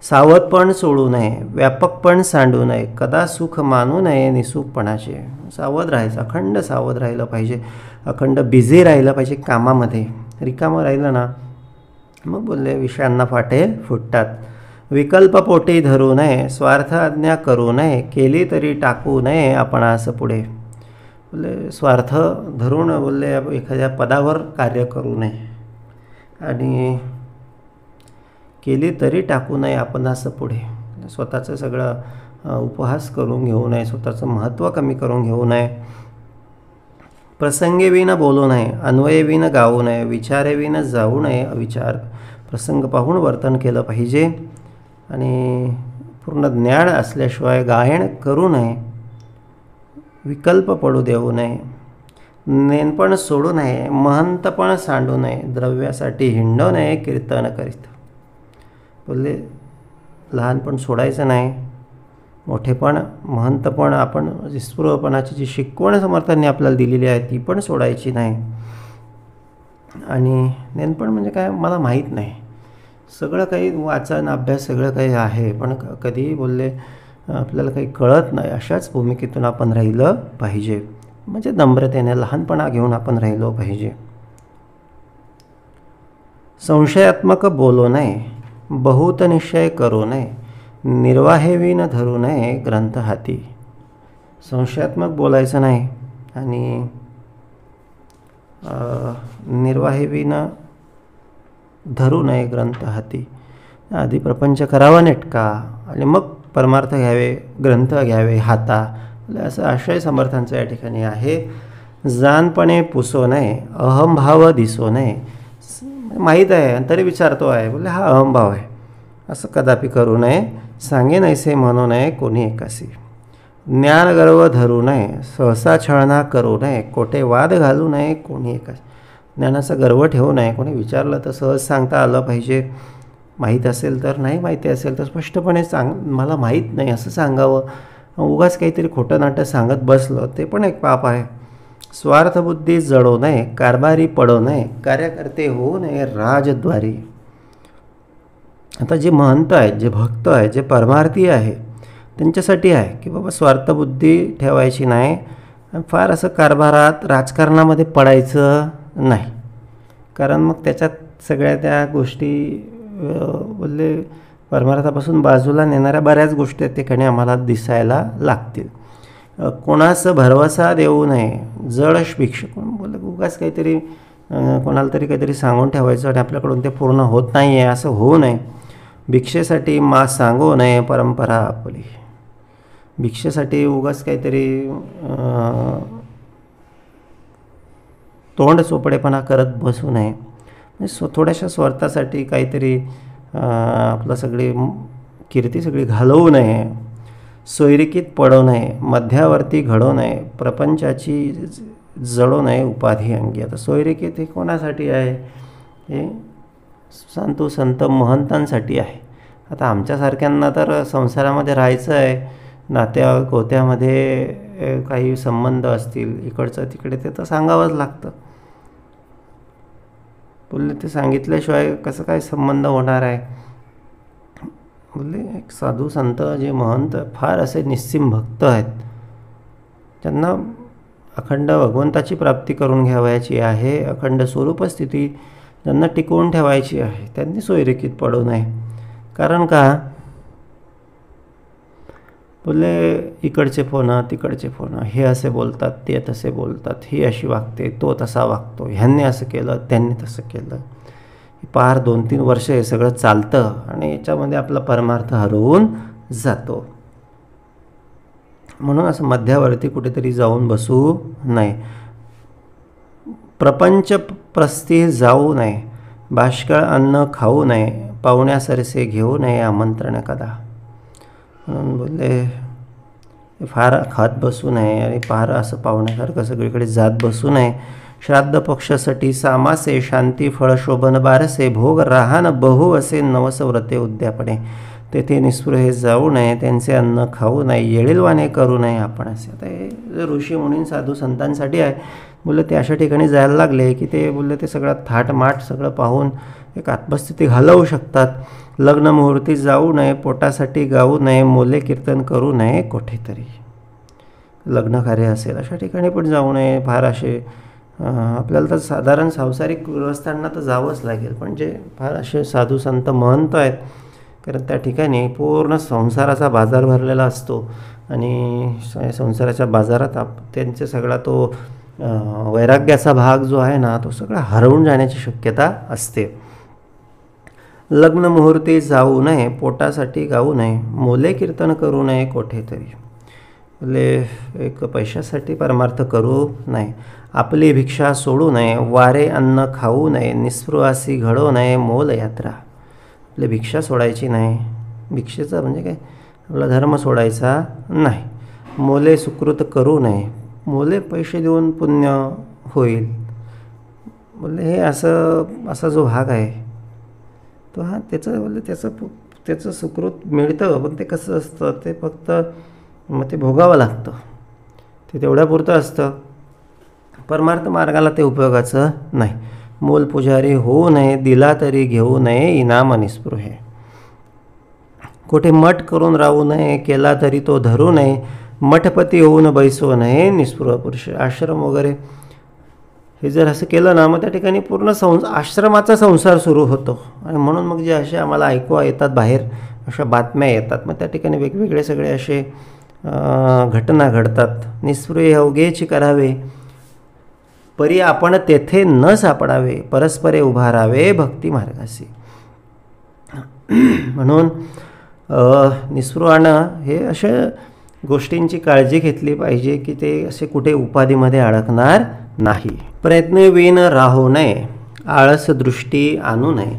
सावधपण सोडू नये. व्यापकपण सांडू नये. कदा सुख मानू नये निसुखपणाचे. सावध राहायचं. अखंड सावध राहिलं पाहिजे. अखंड बिझी राहिलं पाहिजे कामामध्ये. रिकामं राहिलं ना मग बोलले विषयांना फाटे फुटतात. विकल्पपोटी धरू नये. स्वार्थ आज्ञा करू नये. केली तरी टाकू नये आपणास पुढे. बोलले स्वार्थ धरून बोलले एखाद्या पदावर कार्य करू नये आणि केली तरी टाकू नये आपणास पुढे. स्वतःचं सगळं उपहास करून घेऊ नये. स्वतःचं महत्त्व कमी करून घेऊ नये. प्रसंगेविन बोलू नये. अन्वयेविन गाऊ नये. विचारेविन जाऊ नये. अविचार. प्रसंग पाहून वर्तन केलं पाहिजे आणि पूर्ण ज्ञान असल्याशिवाय गायन करू नये. विकल्प पडू देऊ नये. नेनपण सोडू नये. महंतपण सांडू नये. द्रव्यासाठी हिंडू नये. कीर्तन करीत. बोलले लहानपण सोडायचं नाही. मोठेपण महंतपण आपण स्पृहपणाची जी शिकवण समर्थांनी आपल्याला दिलेली आहे ती पण सोडायची नाही. आणि नेनपण म्हणजे काय मला माहीत नाही. सगळं काही वाचन अभ्यास सगळं काही आहे पण कधी बोलले आपल्याला काही कळत नाही अशाच भूमिकेतून आपण राहिलं पाहिजे. म्हणजे नम्रतेने लहानपणा घेऊन आपण राहिलो पाहिजे. संशयात्मक बोलू नये. बहुत निश्चय करू नये. निर्वाहेविन धरू नये ग्रंथ हाती. संशयात्मक बोलायचं नाही आणि निर्वाहेविना धरू नये ग्रंथ हाती. आधी प्रपंच करावा नेटका आणि मग परमार्थ घ्यावे, ग्रंथ घ्यावे हाता, असं आशय समर्थांचा या ठिकाणी आहे. जाणपणे पुसो नये, अहंभाव दिसो नये. माहीत आहे तरी विचारतो आहे, बोले हा अहंभाव आहे, असं कदापि करू नये. सांगे नैसे म्हणू नये कोणी एकासी. ज्ञानगर्व धरू नये, सहसा छळना करू नये. कोठे वाद घालू नये कोणी एकासी. ज्ञानाचा गर्व ठेवू नये. कोणी विचारलं तर सहज सांगता आलं पाहिजे. माहीत असेल तर, नाही माहिती असेल तर स्पष्टपणे मला माहीत नाही असं सांगावं. उगाच काहीतरी खोटं नाटं सांगत बसलं ते पण एक पाप आहे. स्वार्थबुद्धी जळू नये, कारभारी पडू नये, कार्यकर्ते होऊ नये राजद्वारी. आता जे महंत आहेत, जे भक्त आहेत, जे परमार्थी आहे त्यांच्यासाठी आहे की बाबा स्वार्थबुद्धी ठेवायची नाही, फार असं कारभारात राजकारणामध्ये पडायचं नाही. कारण मग त्याच्यात सगळ्या त्या गोष्टी बोलले परमार्थापासून बाजूला नेणाऱ्या बऱ्याच गोष्टी त्या ठिकाणी आम्हाला दिसायला लागतील. कोणास भरवसा देऊ नये, जड भिक्ष. कोण बोललं उगाच काहीतरी कोणाला तरी काहीतरी सांगून ठेवायचं आणि आपल्याकडून ते पूर्ण होत नाही आहे असं होऊ नये. भिक्षेसाठी सांगू नये परंपरा आपली. भिक्षेसाठी उगाच काहीतरी तोंड चोपडेपणा करत बसू नये. थोड्याशा स्वार्थासाठी काहीतरी आपलं सगळी कीर्ती सगळी घालवू नये. सोयरिकीत पडू नये, मध्यावर्ती घडू नये, प्रपंचाची जळू नये उपाधी अंगी. आता सोयरिकीत हे कोणासाठी आहे? हे संतो संत महंतांसाठी आहे. आता आमच्यासारख्यांना तर संसारामध्ये राहायचं आहे, नात्या गोत्यामध्ये काही संबंध असतील इकडचं तिकडे, ते तर सांगावंच लागतं. बोलले ते सांगितल्याशिवाय कसं काय संबंध होणार आहे. बोलले एक साधू संत जे महंत फार असे निस्सीम भक्त आहेत, त्यांना अखंड भगवंताची प्राप्ती करून घ्यावयाची आहे, अखंड स्वरूपस्थिती त्यांना टिकवून ठेवायची आहे. त्यांनी सोयरिकीत पडू नये. कारण का? बोलले इकडचे फोन तिकडचे फोन, हे असे बोलतात ते तसे बोलतात, ही अशी वागते तो तसा वागतो, ह्यांनी असं केलं त्यांनी तसं केलं. पार 2-3 वर्ष हे सगळं चालतं आणि याच्यामध्ये आपला परमार्थ हरवून जातो. म्हणून असं मध्यावरती कुठेतरी जाऊन बसू नये. प्रपंच प्रस्थी जाऊ नये, बाष्कळ अन्न खाऊ नये, पाहुण्यासरसे घेऊ नये आमंत्रण कदा. म्हणून बोलले फार खात बसू नये आणि फार असं पाहुण्यासारखं सगळीकडे जात बसू नये. श्राद्ध पक्षासाठी सामासे, शांती फळ शोभन बारसे, भोग राहान बहु असे नवस व्रते उद्यापणे. तेथे निस्पृहे जाऊ नये, त्यांचे अन्न खाऊ नये, येळीलवाने करू नये आपण असे. आता हे ऋषी मुनी साधू संतांसाठी आहे. बोलले ते अशा ठिकाणी जायला लागले की ते बोलले ते सगळं थाटमाट सगळं पाहून एक आत्मस्थिती घालवू शकतात. लग्न मुहूर्ती जाऊ नये, पोटासाठी गाऊ नये, मोले कीर्तन करू नये कोठेतरी. लग्नकार्य असेल अशा ठिकाणी पण जाऊ नये. फार असे आपल्याला तर साधारण सांसारिक गृहस्थांना तर जावंच लागेल, पण जे फार असे साधू संत महंत आहेत, कारण त्या ठिकाणी पूर्ण संसाराचा बाजार भरलेला असतो आणि संसाराच्या बाजारात त्यांचे सगळा तो वैराग्याचा भाग जो आहे ना तो सगळा हरवून जाण्याची शक्यता असते. लग्न मुहूर्ती जाऊ नये, पोटासाठी गाऊ नये, मोले कीर्तन करू नये कोठेतरी. बोले एक पैशासाठी परमार्थ करू नये, आपली भिक्षा सोडू नये, वारे अन्न खाऊ नये, निस्पृहासी घडू नये, मोल यात्रा. आपली भिक्षा सोडायची नाही. भिक्षेचं म्हणजे काय? आपला धर्म सोडायचा नाही. मोले सुकृत करू नये, मोले पैसे देऊन पुण्य होईल. बोलले हे असा जो भाग आहे तो त्याचं बोलले त्याचं सुकृत मिळतं, पण ते कसं असतं ते फक्त मग ते भोगावं लागतं, ते तेवढ्यापुरतं असतं. परमार्थ मार्गाला ते उपयोगाचं नाही. मोल पुजारी होऊ नये, दिला तरी घेऊ नये, इनाम निस्पृहे. कुठे मठ करून राहू नये, केला तरी तो धरू नये, मठपती होऊन बैसू नये, निस्पृह पुरुष. आश्रम वगैरे हे जर असं केलं ना मग त्या ठिकाणी पूर्ण आश्रमाचा संसार सुरू होतो. आणि म्हणून मग जे असे आम्हाला ऐकू येतात बाहेर अशा बातम्या येतात, मग त्या ठिकाणी वेगवेगळे सगळे असे घटना घडतात. निस्पृह अवघेची करावे, परी आपण तेथे न सापडावे, परस्परे उभारावे भक्ती मार्गासी. म्हणून निस्पृहानं हे अशा गोष्टींची काळजी घेतली पाहिजे की ते असे कुठे उपाधीमध्ये अडकणार नाही. प्रयत्नविन राहू नये, आळस दृष्टी आणू नये,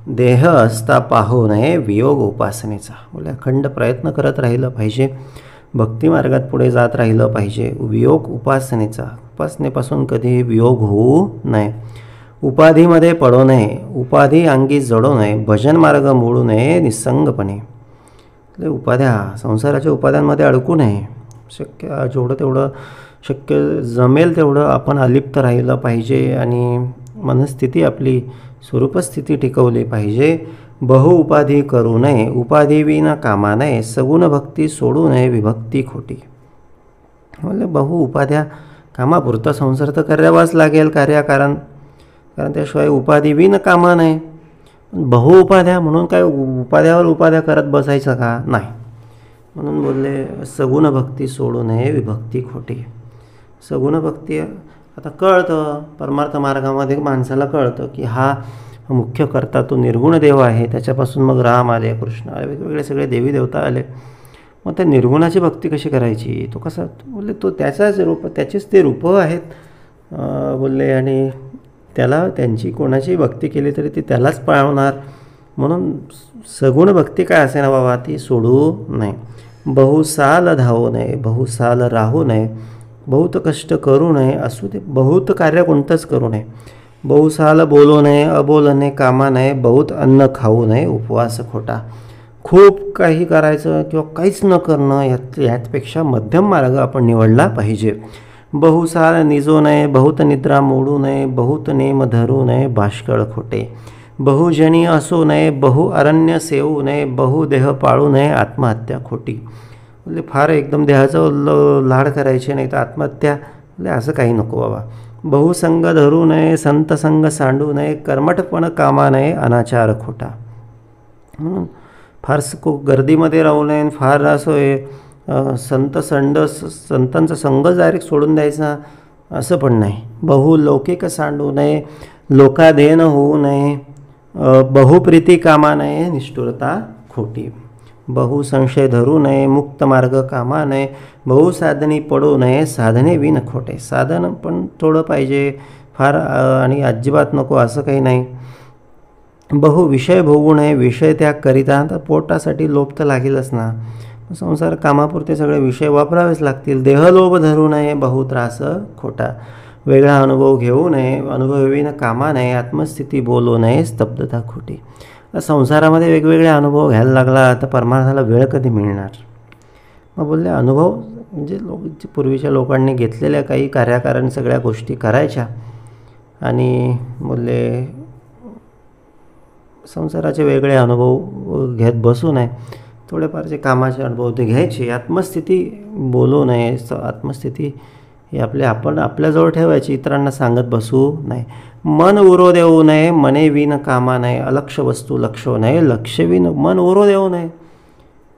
देह असता पाहू नये वियोग उपासनेचा. बोले अखंड प्रयत्न करत राहिलं पाहिजे, भक्तिमार्गात पुढे जात राहिलं पाहिजे. वियोग उपासनेचा, उपासनेपासून कधीही वियोग होऊ नये. उपाधीमध्ये पडू नये, उपाधी अंगी जडू नये, भजन मार्ग मोडू नये निसंगपणे. उपाध्या, संसाराच्या उपाध्यांमध्ये अडकू नये. शक्य जेवढं तेवढं शक्य जमेल तेवढं आपण अलिप्त राहिलं पाहिजे आणि मनस्थिती आपली स्वरूपस्थिती टिकवली पाहिजे. बहु उपाधी करू नये, उपाधी विना कामा नये, सगुण भक्ती सोडू नये विभक्ती खोटी. म्हणजे बहु उपाध्या कामापुरता संसार तर करावाच लागेल कारण त्याशिवाय उपाधी विन कामा नये. बहु उपाध्या म्हणून काय उपाध्यावर उपाध्या करत बसायचं का? नाही. म्हणून बोलले सगुण भक्ती सोडू नये विभक्ती खोटी. सगुण भक्ती आता कळतं, परमार्थ मार्गामध्ये माणसाला कळतं की हा मुख्य करता तो निर्गुण देव आहे. त्याच्यापासून मग राम आले, कृष्ण आले, वेगवेगळे सगळे देवी देवता आले. मग त्या निर्गुणाची भक्ती कशी करायची? तो कसा बोलले तो त्याचाच रूप, त्याचेच ते रूप आहेत बोलले. आणि त्याला त्यांची कोणाची भक्ती केली तरी ती त्यालाच पावणार. म्हणून सगुण भक्ती काय असे ना बाबा, ती सोडू नये. बहुसाल धावू नये, बहुसाल राहू नये, बहुत कष्ट करू नये, असू दे बहुत कार्य कोणतंच करू नये. बहुसाल बोलू नये, अबोलणे कामा नये, बहुत अन्न खाऊ नये, उपवास खोटा. खूप काही करायचं किंवा काहीच न करणं याचपेक्षा मध्यम मार्ग आपण निवडला पाहिजे. बहुसाल निजो नये, बहुत निद्रा मोडू नये, बहुत नेम धरू नये, बाष्कळ खोटे. बहुजनी असू नये, बहु अरण्य सेवू नये, बहुदेह पाळू नये, आत्महत्या खोटी. म्हणजे फार एकदम देहाचं लाड करायचे नाही तर आत्महत्या, म्हणजे असं काही नको बाबा. बहुसंग धरू नये, संतसंग सांडू नये, कर्मठपण कामा नये, अनाचार खोटा. म्हणून फार गर्दीमध्ये राहू नये, फार असं संतांचा संघ डायरेक्ट सोडून द्यायचा असं पण नाही. बहुलौकिक सांडू नये, लोकाधीन होऊ नये, बहुप्रीती कामा नये, निष्ठुरता खोटी. बहुसंशय धरू नये, मुक्त मार्ग कामा नये, बहुसाधनी पडू नये, साधने विन खोटे. साधन पण थोडं पाहिजे फार आणि अजिबात नको असं काही नाही. बहु विषय भोगू नये, विषय त्याग करिता. तर पोटासाठी लोभ तर लागेलच ना, संसार कामापुरते सगळे विषय वापरावेच लागतील. देहलोभ धरू नये, बहु त्रास खोटा. वेगळा अनुभव घेऊ नये, अनुभवीन कामा नये, आत्मस्थिती बोलू नये, स्तब्धता खोटी. संसारामध्ये वेगवेगळे अनुभव घ्यायला लागला तर परमार्थाला वेळ कधी मिळणार? मग बोलले अनुभव म्हणजे पूर्वीच्या लोकांनी घेतलेल्या काही कार्याकारण सगळ्या गोष्टी करायच्या आणि बोलले संसाराचे वेगळे अनुभव घेत बसू नये, थोडेफार जे कामाचे अनुभव ते घ्यायचे. आत्मस्थिती बोलू नये, आत्मस्थिती ही आपण आपल्याजवळ ठेवायची, इतरांना सांगत बसू नये. मन उरो देऊ नये, मने विन कामा नये, अलक्ष वस्तू लक्ष नये, लक्ष विन मन उरो देऊ नये.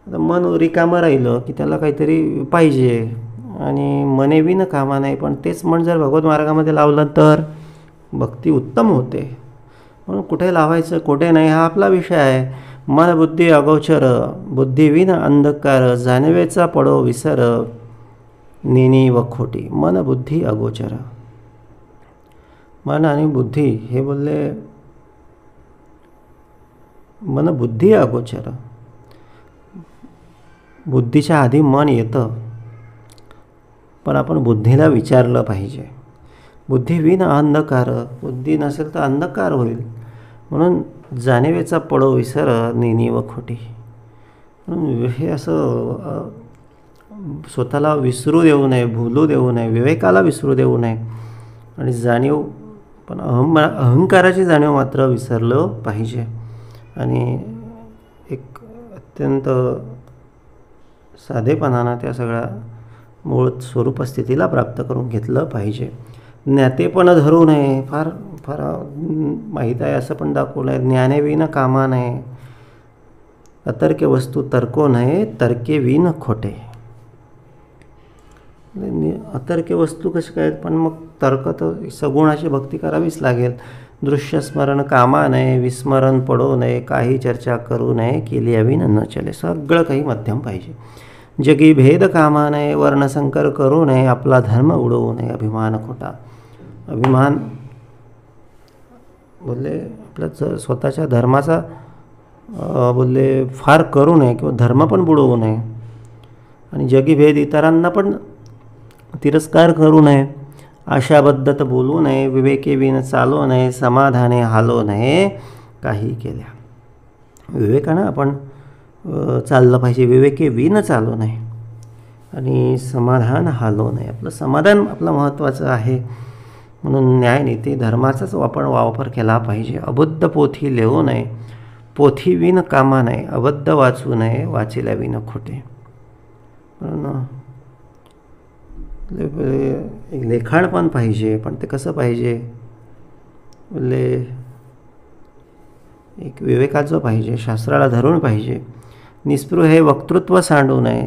आता मन रिकामं राहिलं की त्याला काहीतरी पाहिजे आणि मने विन कामा नये, पण तेच मन जर भगवत मार्गामध्ये लावलं तर भक्ती उत्तम होते. म्हणून कुठे लावायचं कुठे नाही हा आपला विषय आहे. मन बुद्धी अगोचर, बुद्धी विन अंधकार, जाणवेचा पडो विसर, नेनी व खोटी. मन बुद्धी अगोचर, मन आणि बुद्धी हे बोलले मन बुद्धी अगोचर. बुद्धीच्या आधी मन येतं, पण आपण बुद्धीला विचारलं पाहिजे. बुद्धी विन अंधकार, बुद्धी नसेल तर अंधकार होईल. म्हणून जाणीवेचा पडो विसर, नेनी व खोटी. म्हणून हे असं स्वतःला विसरू देऊ नये, भुलू देऊ नये, विवेकाला विसरू देऊ नये आणि जाणीव पण अहंकाराची जाणीव मात्र विसरलं पाहिजे आणि एक अत्यंत साधेपणानं त्या सगळ्या मूळ स्वरूपस्थितीला प्राप्त करून घेतलं पाहिजे. ज्ञातेपण धरू नये, फार फार माहीत आहे असं पण दाखवलं आहे. ज्ञाने विन कामा नये, अतर्क्य वस्तू तर्को नये, तर्के विन खोटे. अतर्क्य वस्तू कशा काय, पण मग तर्क तर सगुणाची भक्ती करावीच लागेल. दृश्यस्मरण कामा नये, विस्मरण पडू नये, काही चर्चा करू नये, केली अविन न चले. सगळं काही मध्यम पाहिजे. जगी भेद कामा नये, वर्णसंकर करू नये, आपला धर्म उडवू नये, अभिमान खोटा. अभिमान बोलले आपल्या स्वतःच्या धर्माचा बोलले फार करू नये किंवा धर्म पण बुडवू नये. आणि जगी भेद इतरांना पण तिरस्कार करू नये. आशाबद्धत बोलू नये, विवेके विन चालू नये, समाधाने हालो नये, काही केल्या. विवेकानं आपण चाललं पाहिजे, विवेके विन चालू नये आणि समाधान हालो नये. आपलं समाधान आपलं महत्त्वाचं आहे. म्हणून न्यायनीती धर्माचाच आपण वापर केला पाहिजे. अबुद्ध पोथी लिहू नये, पोथी विन कामा नये, अबद्ध वाचू नये, वाचिल्या विन खोटे. म्हणून लेखाण पण पाहिजे, पण ते कसं पाहिजे बोलले एक विवेकाचं पाहिजे, शास्त्राला धरून पाहिजे. निस्पृहे वक्तृत्व सांडू नये,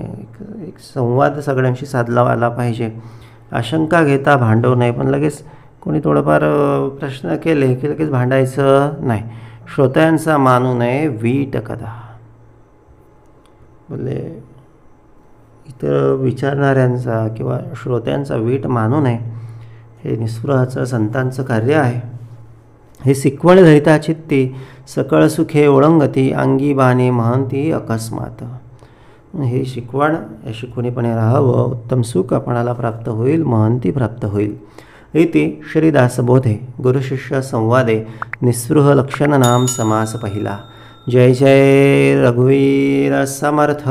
एक संवाद सगळ्यांशी साधला आला पाहिजे. आशंका घेता भांडू नये, पण लगेच कोणी थोडंफार प्रश्न केले की लगेच भांडायचं नाही. श्रोत्यांचा मानू नये, वीट कदा. बोलले इतर विचारणाऱ्यांचा किंवा श्रोत्यांचा वीट मानू नये, हे निस्पृहाचं संतांचं कार्य आहे. हे शिकवण धरिता चित्ती, सकळ सुखे ओळंगती, अंगी बाणे महंती अकस्मात. हे शिकवण या शिकवणीपणे राहावं, उत्तम सुख आपणाला प्राप्त होईल, महंती प्राप्त होईल. इति श्रीदासबोधे गुरुशिष्य संवादे निस्पृह लक्षण नाम समास पहिला. जय जय रघुवीर समर्थ.